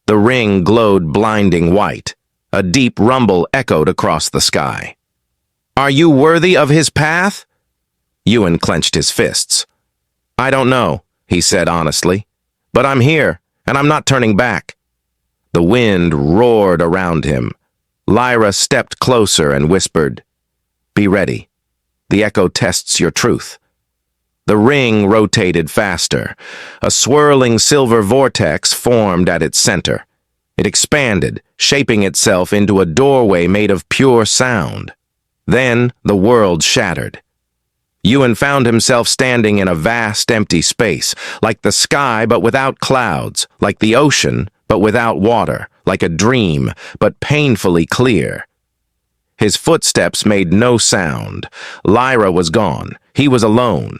The ring glowed blinding white. A deep rumble echoed across the sky. Are you worthy of his path? Ewan clenched his fists. I don't know, he said honestly. But I'm here, and I'm not turning back. The wind roared around him. Lyra stepped closer and whispered, Be ready. The echo tests your truth. The ring rotated faster. A swirling silver vortex formed at its center. It expanded, shaping itself into a doorway made of pure sound. Then the world shattered. Ewan found himself standing in a vast empty space, like the sky but without clouds, like the ocean but without water, like a dream but painfully clear. His footsteps made no sound. Lyra was gone. He was alone.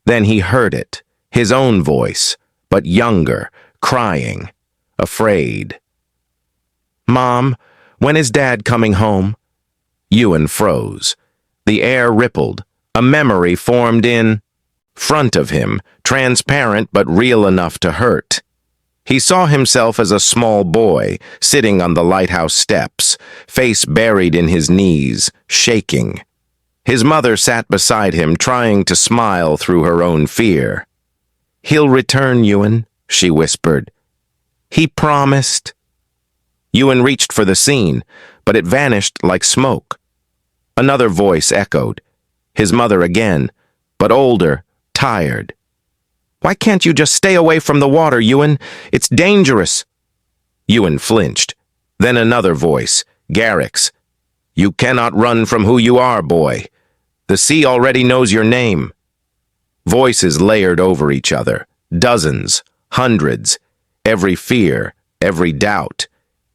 Then he heard it, his own voice, but younger, crying, afraid. Mom, when is Dad coming home? Ewan froze. The air rippled. A memory formed in front of him, transparent but real enough to hurt. He saw himself as a small boy, sitting on the lighthouse steps, face buried in his knees, shaking. His mother sat beside him, trying to smile through her own fear. He'll return, Ewan, she whispered. He promised. Ewan reached for the scene, but it vanished like smoke. Another voice echoed. His mother again, but older, tired. Why can't you just stay away from the water, Ewan? It's dangerous. Ewan flinched. Then another voice, Garrick's. You cannot run from who you are, boy. The sea already knows your name. Voices layered over each other. Dozens, hundreds. Every fear, every doubt.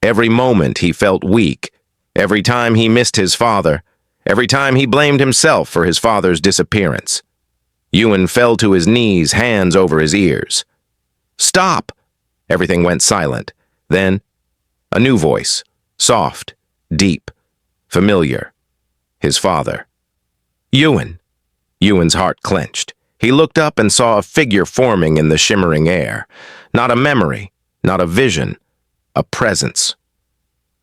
Every moment he felt weak. Every time he missed his father. Every time he blamed himself for his father's disappearance. Ewan fell to his knees, hands over his ears. Stop! Everything went silent. Then, a new voice. Soft, deep, familiar. His father. Ewan! Ewan's heart clenched. He looked up and saw a figure forming in the shimmering air. Not a memory, not a vision, a presence.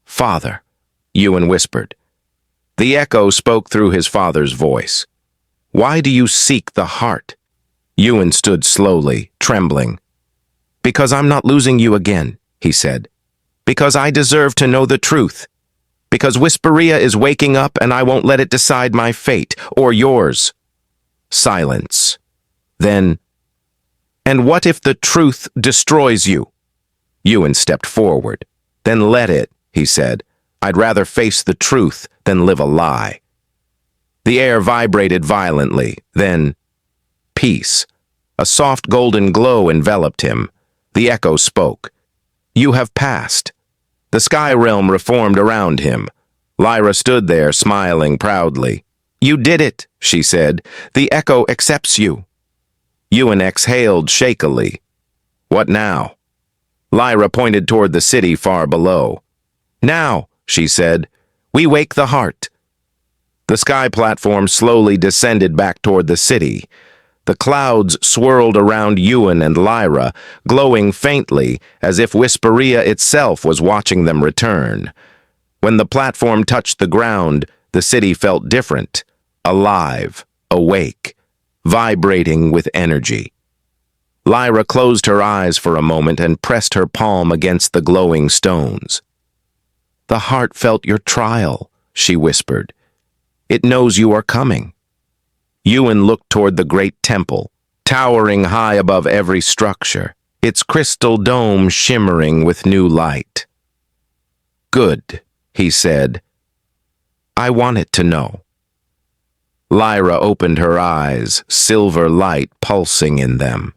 Father, Ewan whispered. The echo spoke through his father's voice. Why do you seek the heart? Ewan stood slowly, trembling. Because I'm not losing you again, he said. Because I deserve to know the truth. Because Whisperia is waking up and I won't let it decide my fate, or yours. Silence. Then, and what if the truth destroys you? Ewan stepped forward. Then let it, he said. I'd rather face the truth than live a lie. The air vibrated violently. Then, peace. A soft golden glow enveloped him. The echo spoke. You have passed. The sky realm reformed around him. Lyra stood there, smiling proudly. You did it, she said. The echo accepts you. Ewan exhaled shakily. What now? Lyra pointed toward the city far below. Now, she said, we wake the heart. The sky platform slowly descended back toward the city. The clouds swirled around Ewan and Lyra, glowing faintly as if Whisperia itself was watching them return. When the platform touched the ground, the city felt different, alive, awake, vibrating with energy. Lyra closed her eyes for a moment and pressed her palm against the glowing stones. The heart felt your trial, she whispered. It knows you are coming. Ewan looked toward the great temple, towering high above every structure, its crystal dome shimmering with new light. Good, he said. I want it to know. Lyra opened her eyes, silver light pulsing in them.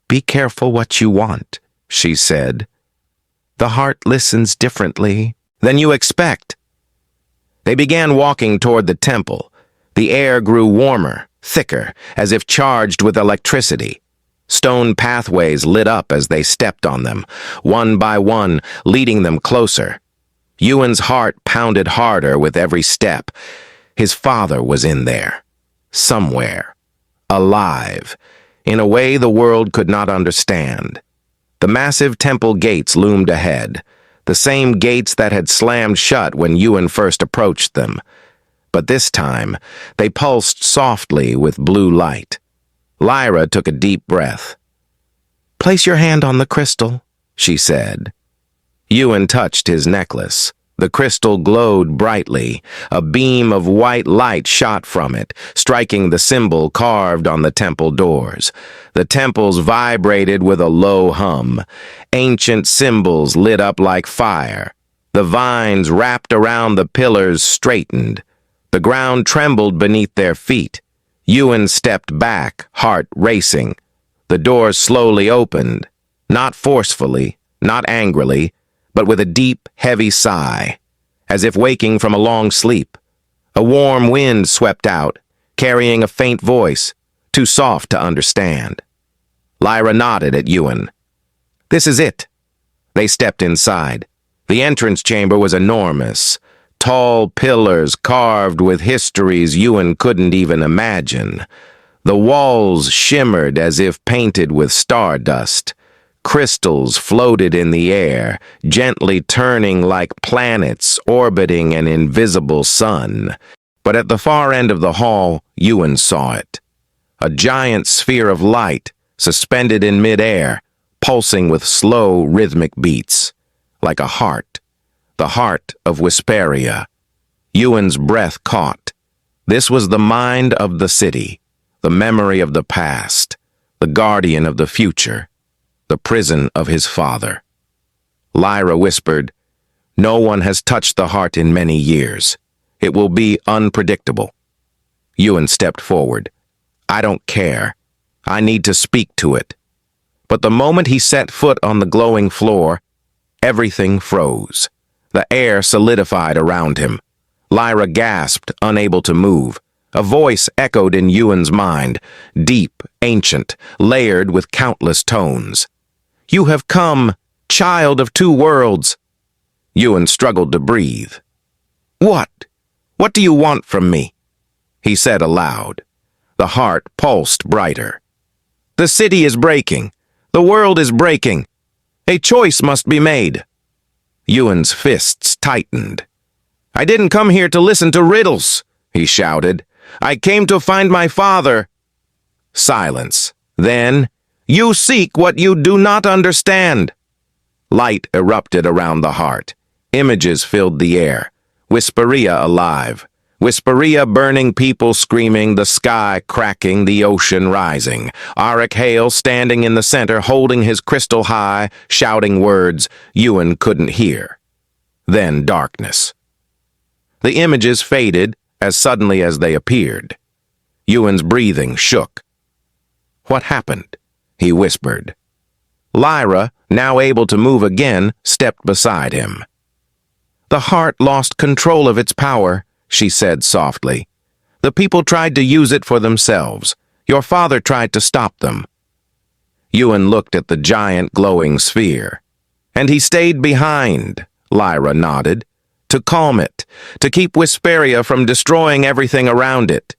Be careful what you want, she said. The heart listens differently than you expect. They began walking toward the temple. The air grew warmer, thicker, as if charged with electricity. Stone pathways lit up as they stepped on them, one by one, leading them closer. Ewan's heart pounded harder with every step. His father was in there, somewhere, alive, in a way the world could not understand. The massive temple gates loomed ahead, the same gates that had slammed shut when Ewan first approached them. But this time, they pulsed softly with blue light. Lyra took a deep breath. "Place your hand on the crystal," she said. Ewan touched his necklace. The crystal glowed brightly. A beam of white light shot from it, striking the symbol carved on the temple doors. The temples vibrated with a low hum. Ancient symbols lit up like fire. The vines wrapped around the pillars straightened. The ground trembled beneath their feet. Ewan stepped back, heart racing. The doors slowly opened, not forcefully, not angrily, but with a deep, heavy sigh, as if waking from a long sleep. A warm wind swept out, carrying a faint voice, too soft to understand. Lyra nodded at Ewan. "This is it." They stepped inside. The entrance chamber was enormous. Tall pillars carved with histories Ewan couldn't even imagine. The walls shimmered as if painted with stardust. Crystals floated in the air, gently turning like planets orbiting an invisible sun. But at the far end of the hall, Ewan saw it. A giant sphere of light, suspended in midair, pulsing with slow, rhythmic beats, like a heart. The heart of Whisperia. Ewan's breath caught. This was the mind of the city, the memory of the past, the guardian of the future, the prison of his father. Lyra whispered, "No one has touched the heart in many years. It will be unpredictable." Ewan stepped forward. "I don't care. I need to speak to it." But the moment he set foot on the glowing floor, everything froze. The air solidified around him. Lyra gasped, unable to move. A voice echoed in Ewan's mind, deep, ancient, layered with countless tones. "You have come, child of two worlds." Ewan struggled to breathe. "What? What do you want from me?" he said aloud. The heart pulsed brighter. "The city is breaking. The world is breaking. A choice must be made." Ewan's fists tightened. "I didn't come here to listen to riddles," he shouted. "I came to find my father." Silence. Then, "You seek what you do not understand." Light erupted around the heart. Images filled the air. Whisperia alive. Whisperia burning, people screaming, the sky cracking, the ocean rising. Auric Hale standing in the center, holding his crystal high, shouting words Ewan couldn't hear. Then darkness. The images faded as suddenly as they appeared. Ewan's breathing shook. "What happened?" he whispered. Lyra, now able to move again, stepped beside him. "The heart lost control of its power," she said softly. "The people tried to use it for themselves. Your father tried to stop them." Ewan looked at the giant glowing sphere. "And he stayed behind," Lyra nodded, "to calm it, to keep Whisperia from destroying everything around it."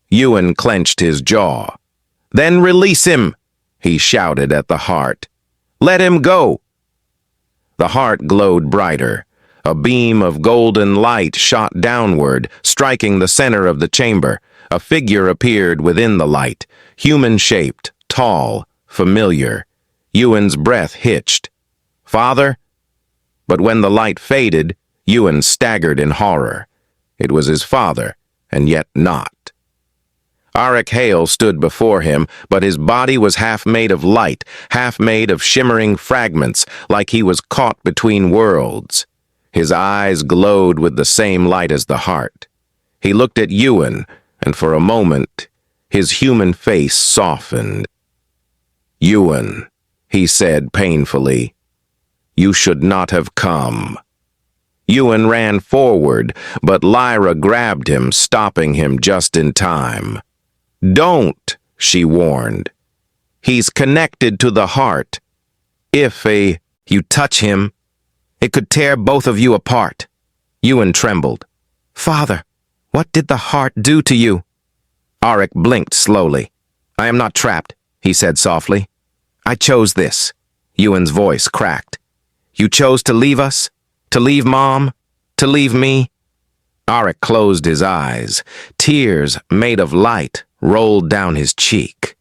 Ewan clenched his jaw. "Then release him," he shouted at the heart. "Let him go." The heart glowed brighter. A beam of golden light shot downward, striking the center of the chamber. A figure appeared within the light, human-shaped, tall, familiar. Ewan's breath hitched. "Father?" But when the light faded, Ewan staggered in horror. It was his father, and yet not. Auric Hale stood before him, but his body was half made of light, half made of shimmering fragments, like he was caught between worlds. His eyes glowed with the same light as the heart. He looked at Ewan, and for a moment, his human face softened. "Ewan," he said painfully, "you should not have come." Ewan ran forward, but Lyra grabbed him, stopping him just in time. "Don't," she warned. "He's connected to the heart. If you touch him, it could tear both of you apart." Ewan trembled. "Father, what did the heart do to you?" Auric blinked slowly. I am not trapped, he said softly. I chose this. Ewan's voice cracked. You chose to leave us? To leave Mom? To leave me? Arik closed his eyes. Tears, made of light, rolled down his cheek.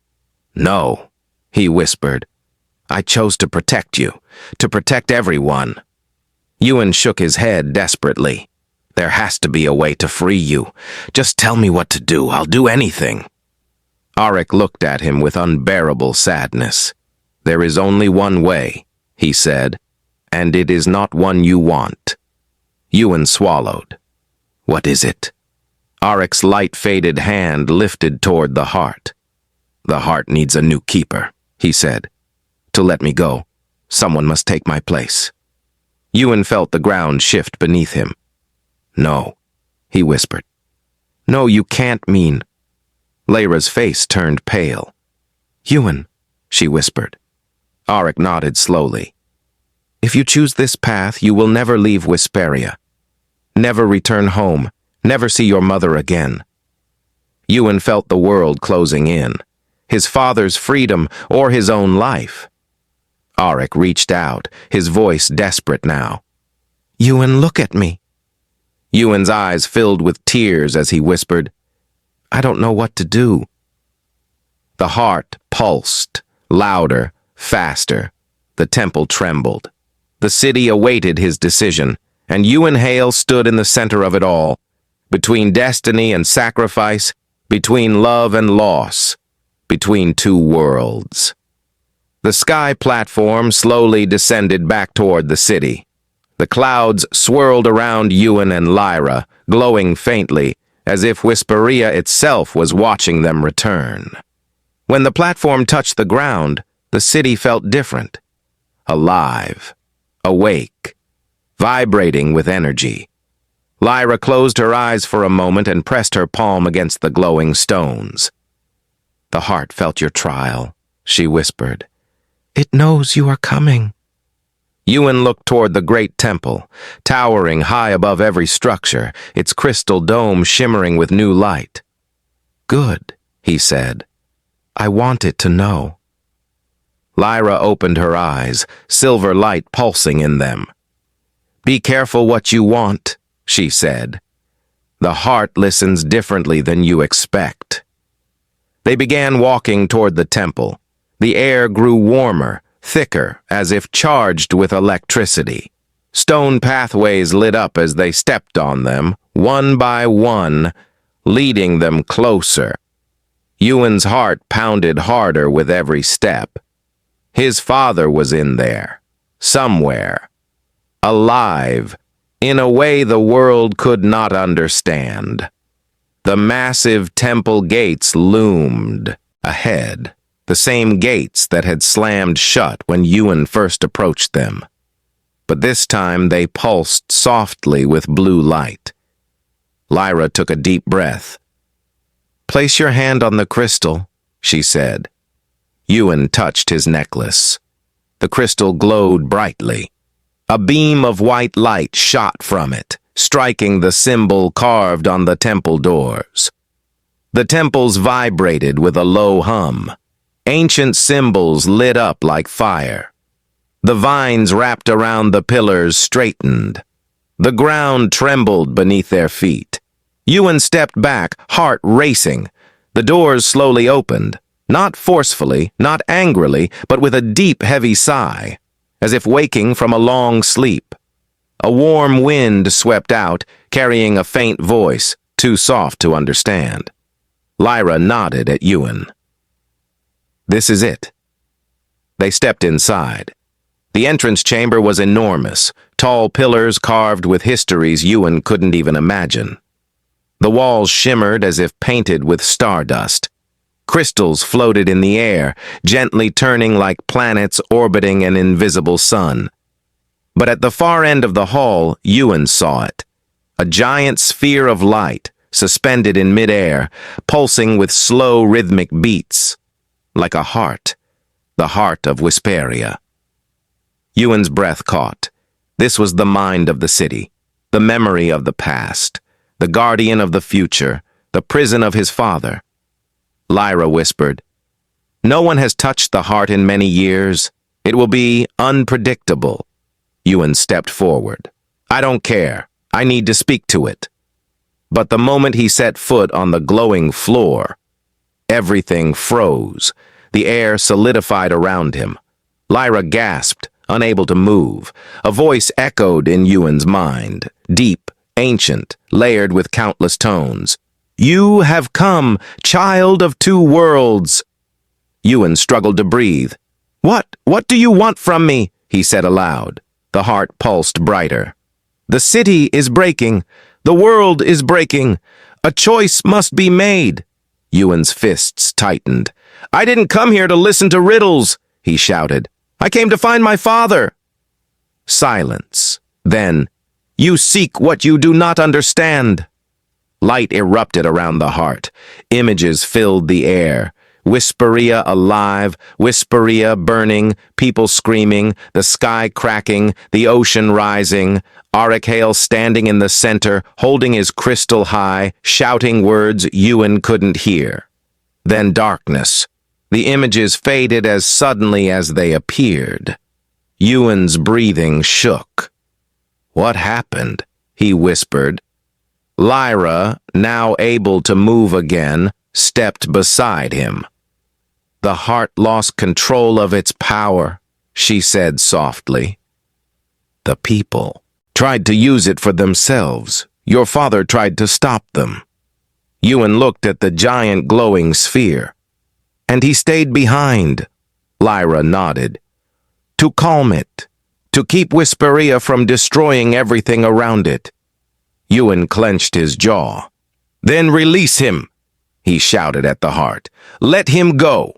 No, he whispered. I chose to protect you, to protect everyone. Ewan shook his head desperately. There has to be a way to free you. Just tell me what to do. I'll do anything. Arik looked at him with unbearable sadness. There is only one way, he said, and it is not one you want. Ewan swallowed. What is it? Arik's light-faded hand lifted toward the heart. The heart needs a new keeper, he said. To let me go, someone must take my place. Ewan felt the ground shift beneath him. No, he whispered. No, you can't mean. Lyra's face turned pale. Ewan, she whispered. Arik nodded slowly. If you choose this path, you will never leave Whisperia. Never return home, never see your mother again. Ewan felt the world closing in, his father's freedom or his own life. Arik reached out, his voice desperate now. Ewan, look at me. Ewan's eyes filled with tears as he whispered, I don't know what to do. The heart pulsed, louder, faster. The temple trembled. The city awaited his decision, and Ewan Hale stood in the center of it all, between destiny and sacrifice, between love and loss, between two worlds. The sky platform slowly descended back toward the city. The clouds swirled around Ewan and Lyra, glowing faintly, as if Whisperia itself was watching them return. When the platform touched the ground, the city felt different. Alive, awake, vibrating with energy. Lyra closed her eyes for a moment and pressed her palm against the glowing stones. The heart felt your trial, she whispered. It knows you are coming. Ewan looked toward the great temple, towering high above every structure, its crystal dome shimmering with new light. Good, he said. I want it to know. Lyra opened her eyes, silver light pulsing in them. Be careful what you want, she said. The heart listens differently than you expect. They began walking toward the temple. The air grew warmer, thicker, as if charged with electricity. Stone pathways lit up as they stepped on them, one by one, leading them closer. Ewan's heart pounded harder with every step. His father was in there, somewhere, alive, in a way the world could not understand. The massive temple gates loomed ahead, the same gates that had slammed shut when Ewan first approached them. But this time they pulsed softly with blue light. Lyra took a deep breath. Place your hand on the crystal, she said. Ewan touched his necklace. The crystal glowed brightly. A beam of white light shot from it, striking the symbol carved on the temple doors. The temples vibrated with a low hum. Ancient symbols lit up like fire. The vines wrapped around the pillars straightened. The ground trembled beneath their feet. Ewan stepped back, heart racing. The doors slowly opened, not forcefully, not angrily, but with a deep, heavy sigh, as if waking from a long sleep. A warm wind swept out, carrying a faint voice, too soft to understand. Lyra nodded at Ewan. This is it. They stepped inside. The entrance chamber was enormous, tall pillars carved with histories Ewan couldn't even imagine. The walls shimmered as if painted with stardust. Crystals floated in the air, gently turning like planets orbiting an invisible sun. But at the far end of the hall, Ewan saw it. A giant sphere of light, suspended in midair, pulsing with slow rhythmic beats. Like a heart, the heart of Whisperia. Ewan's breath caught. This was the mind of the city, the memory of the past, the guardian of the future, the prison of his father. Lyra whispered, No one has touched the heart in many years. It will be unpredictable. Ewan stepped forward. I don't care. I need to speak to it. But the moment he set foot on the glowing floor, everything froze. The air solidified around him. Lyra gasped, unable to move. A voice echoed in Ewan's mind, deep, ancient, layered with countless tones. You have come, child of two worlds. Ewan struggled to breathe. What do you want from me? He said aloud. The heart pulsed brighter. The city is breaking. The world is breaking. A choice must be made. Ewan's fists tightened. I didn't come here to listen to riddles, he shouted. I came to find my father. Silence. Then, you seek what you do not understand. Light erupted around the heart. Images filled the air. Whisperia alive, Whisperia burning, people screaming, the sky cracking, the ocean rising, Arachale standing in the center, holding his crystal high, shouting words Ewan couldn't hear. Then darkness. The images faded as suddenly as they appeared. Ewan's breathing shook. What happened? He whispered. Lyra, now able to move again, stepped beside him. The heart lost control of its power, she said softly. The people tried to use it for themselves. Your father tried to stop them. Ewan looked at the giant glowing sphere. And he stayed behind. Lyra nodded. To calm it. To keep Whisperia from destroying everything around it. Ewan clenched his jaw. Then release him, he shouted at the heart. Let him go.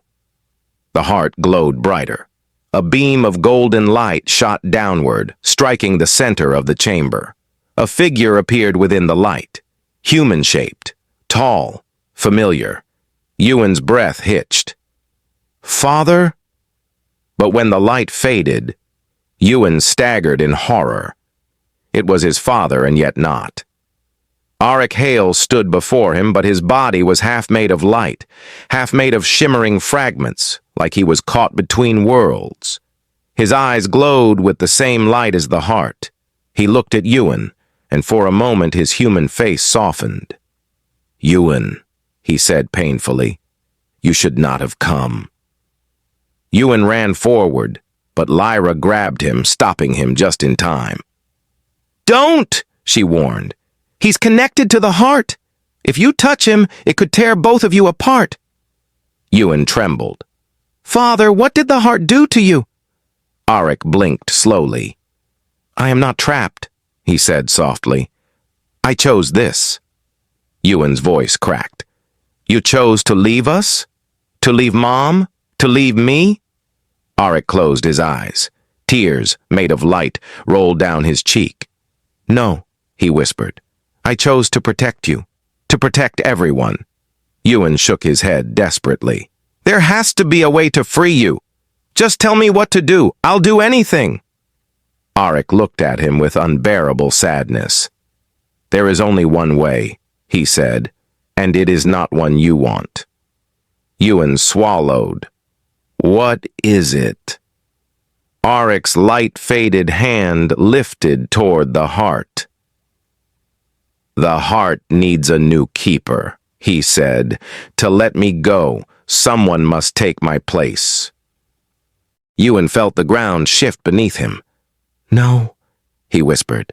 The heart glowed brighter. A beam of golden light shot downward, striking the center of the chamber. A figure appeared within the light, human-shaped, tall, familiar. Ewan's breath hitched. Father? But when the light faded, Ewan staggered in horror. It was his father, and yet not. Arachale stood before him, but his body was half made of light, half made of shimmering fragments, like he was caught between worlds. His eyes glowed with the same light as the heart. He looked at Ewan, and for a moment his human face softened. Ewan, he said painfully, you should not have come. Ewan ran forward, but Lyra grabbed him, stopping him just in time. Don't, she warned. He's connected to the heart. If you touch him, it could tear both of you apart. Ewan trembled. Father, what did the heart do to you? Arik blinked slowly. I am not trapped, he said softly. I chose this. Ewan's voice cracked. You chose to leave us? To leave Mom? To leave me? Arik closed his eyes. Tears, made of light, rolled down his cheek. No, he whispered. I chose to protect you. To protect everyone. Ewan shook his head desperately. There has to be a way to free you. Just tell me what to do. I'll do anything. Arik looked at him with unbearable sadness. There is only one way, he said, and it is not one you want. Ewan swallowed. What is it? Arik's light-faded hand lifted toward the heart. The heart needs a new keeper, he said. To let me go, someone must take my place. Ewan felt the ground shift beneath him. No, he whispered.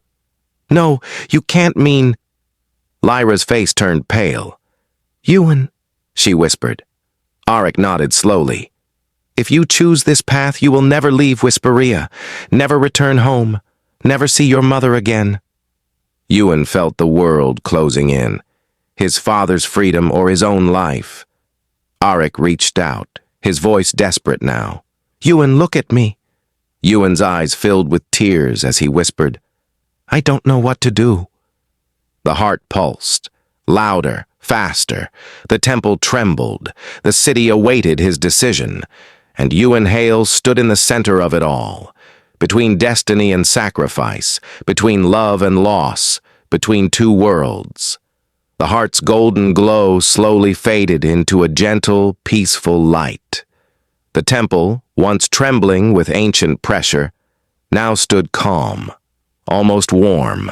No, you can't mean... Lyra's face turned pale. Ewan, she whispered. Arik nodded slowly. If you choose this path, you will never leave Whisperia, never return home, never see your mother again. Ewan felt the world closing in, his father's freedom or his own life. Arik reached out, his voice desperate now. Ewan, look at me. Ewan's eyes filled with tears as he whispered, I don't know what to do. The heart pulsed, louder, faster. The temple trembled. The city awaited his decision. And Ewan Hale stood in the center of it all, between destiny and sacrifice, between love and loss, between two worlds. The heart's golden glow slowly faded into a gentle, peaceful light. The temple, once trembling with ancient pressure, now stood calm, almost warm.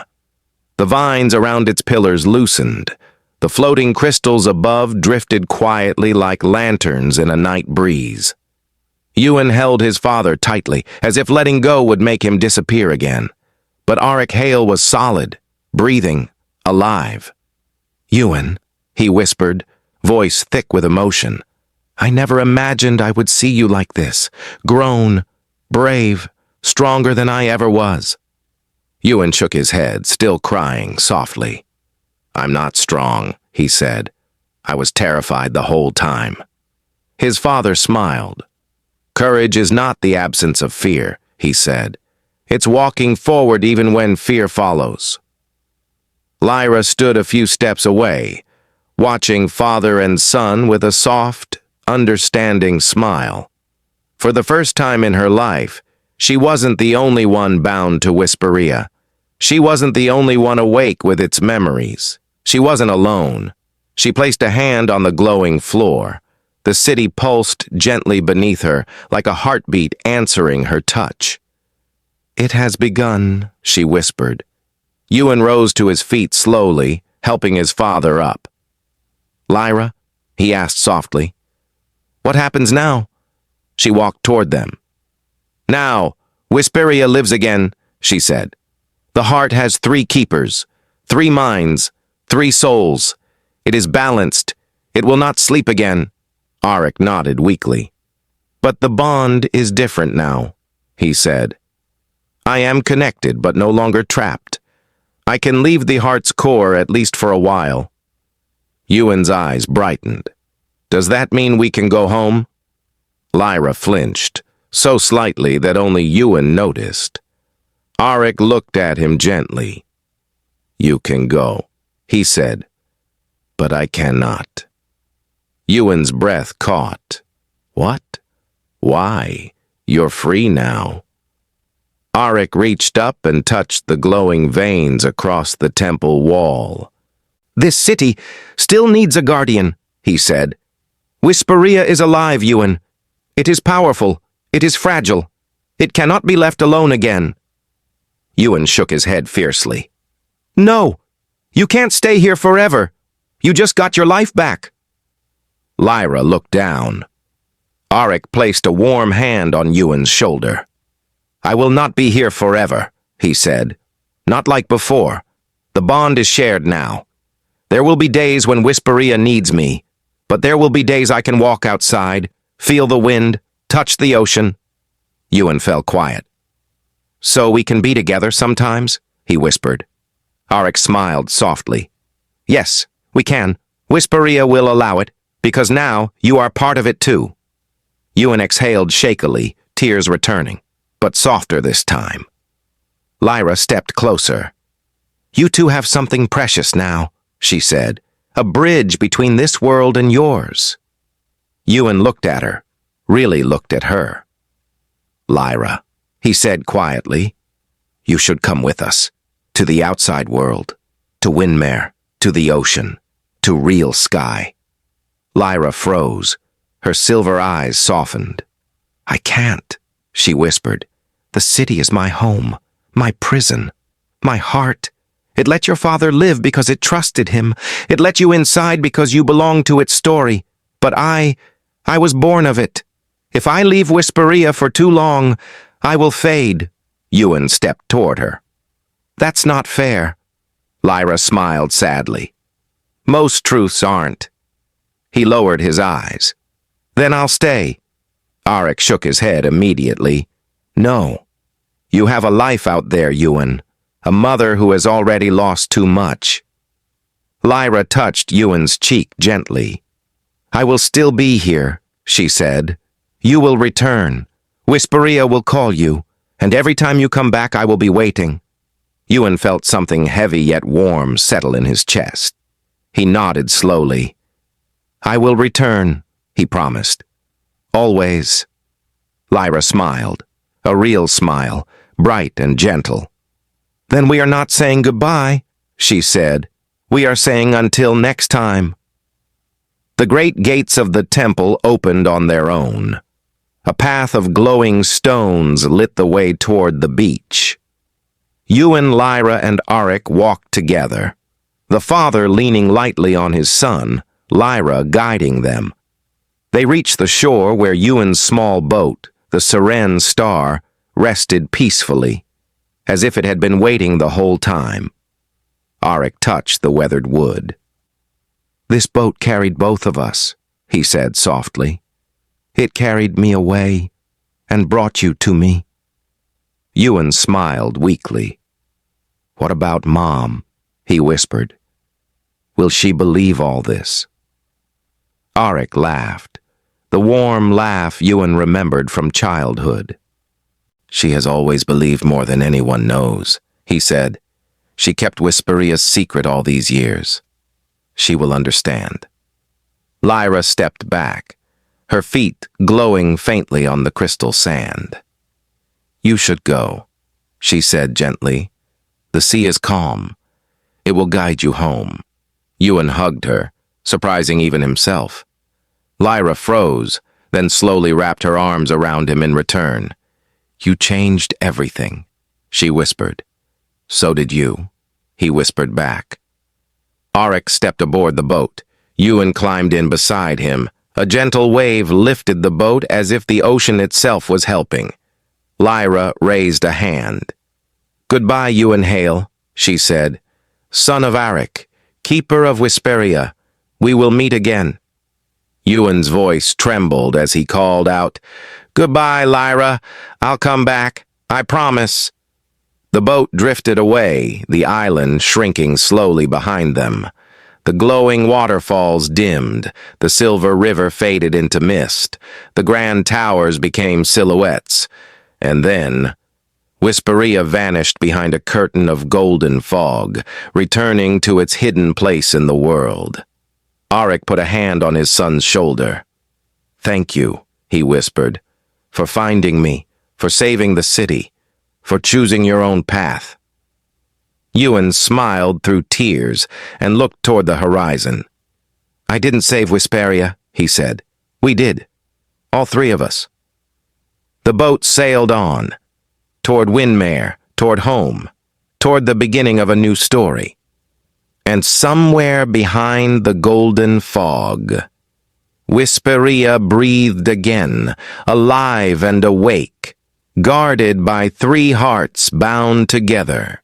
The vines around its pillars loosened. The floating crystals above drifted quietly like lanterns in a night breeze. Ewan held his father tightly, as if letting go would make him disappear again. But Auric Hale was solid, breathing, alive. "Ewan," he whispered, voice thick with emotion. "I never imagined I would see you like this, grown, brave, stronger than I ever was." Ewan shook his head, still crying softly. "I'm not strong," he said. "I was terrified the whole time." His father smiled. "Courage is not the absence of fear," he said. "It's walking forward even when fear follows." Lyra stood a few steps away, watching father and son with a soft, understanding smile. For the first time in her life, she wasn't the only one bound to Whisperia. She wasn't the only one awake with its memories. She wasn't alone. She placed a hand on the glowing floor. The city pulsed gently beneath her, like a heartbeat answering her touch. "It has begun," she whispered. Ewan rose to his feet slowly, helping his father up. "Lyra?" he asked softly. "What happens now?" She walked toward them. "Now, Whisperia lives again," she said. "The heart has 3 keepers, 3 minds, 3 souls. It is balanced. It will not sleep again." Auric nodded weakly. "But the bond is different now," he said. "I am connected, but no longer trapped. I can leave the heart's core at least for a while." Ewan's eyes brightened. "Does that mean we can go home?" Lyra flinched, so slightly that only Ewan noticed. Auric looked at him gently. "You can go," he said, "but I cannot." Ewan's breath caught. "What? Why? You're free now." Auric reached up and touched the glowing veins across the temple wall. "This city still needs a guardian," he said. "Whisperia is alive, Ewan. It is powerful. It is fragile. It cannot be left alone again." Ewan shook his head fiercely. "No! You can't stay here forever. You just got your life back." Lyra looked down. Auric placed a warm hand on Ewan's shoulder. "I will not be here forever," he said. "Not like before. The bond is shared now. There will be days when Whisperia needs me, but there will be days I can walk outside, feel the wind, touch the ocean." Ewan fell quiet. "So we can be together sometimes?" he whispered. Auric smiled softly. "Yes, we can. Whisperia will allow it, because now you are part of it too." Ewan exhaled shakily, tears returning, but softer this time. Lyra stepped closer. "You two have something precious now," she said. "A bridge between this world and yours." Ewan looked at her, really looked at her. "Lyra," he said quietly, "you should come with us, to the outside world, to Windmere, to the ocean, to real sky." Lyra froze, her silver eyes softened. "I can't," she whispered. "The city is my home, my prison, my heart. It let your father live because it trusted him. It let you inside because you belonged to its story. But I was born of it. If I leave Whisperia for too long, I will fade." Ewan stepped toward her. "That's not fair." Lyra smiled sadly. "Most truths aren't." He lowered his eyes. "Then I'll stay." Auric shook his head immediately. "No. You have a life out there, Ewan. A mother who has already lost too much." Lyra touched Ewan's cheek gently. "I will still be here," she said. "You will return. Whisperia will call you, and every time you come back I will be waiting." Ewan felt something heavy yet warm settle in his chest. He nodded slowly. "I will return," he promised. "Always." Lyra smiled, a real smile, bright and gentle. "Then we are not saying goodbye," she said. "We are saying until next time." The great gates of the temple opened on their own. A path of glowing stones lit the way toward the beach. Ewan, Lyra, and Arik walked together, the father leaning lightly on his son, Lyra guiding them. They reached the shore where Ewan's small boat, the Siren Star, rested peacefully, as if it had been waiting the whole time. Arik touched the weathered wood. "This boat carried both of us," he said softly. "It carried me away and brought you to me." Ewan smiled weakly. "What about Mom?" he whispered. "Will she believe all this?" Arik laughed, the warm laugh Ewan remembered from childhood. "She has always believed more than anyone knows," he said. "She kept Whisperia's secret all these years. She will understand." Lyra stepped back, her feet glowing faintly on the crystal sand. "You should go," she said gently. "The sea is calm. It will guide you home." Ewan hugged her, surprising even himself. Lyra froze, then slowly wrapped her arms around him in return. "You changed everything," she whispered. "So did you," he whispered back. Arik stepped aboard the boat. Ewan climbed in beside him. A gentle wave lifted the boat as if the ocean itself was helping. Lyra raised a hand. "Goodbye, Ewan Hale," she said. "Son of Arik, keeper of Whisperia, we will meet again." Ewan's voice trembled as he called out, "Goodbye, Lyra. I'll come back. I promise." The boat drifted away, the island shrinking slowly behind them. The glowing waterfalls dimmed, the silver river faded into mist, the grand towers became silhouettes, and then Whisperia vanished behind a curtain of golden fog, returning to its hidden place in the world. Arik put a hand on his son's shoulder. "Thank you," he whispered, "for finding me, for saving the city, for choosing your own path." Ewan smiled through tears and looked toward the horizon. "I didn't save Whisperia," he said. "We did. All three of us." The boat sailed on, toward Windmere, toward home, toward the beginning of a new story. And somewhere behind the golden fog, Whisperia breathed again, alive and awake, guarded by three hearts bound together.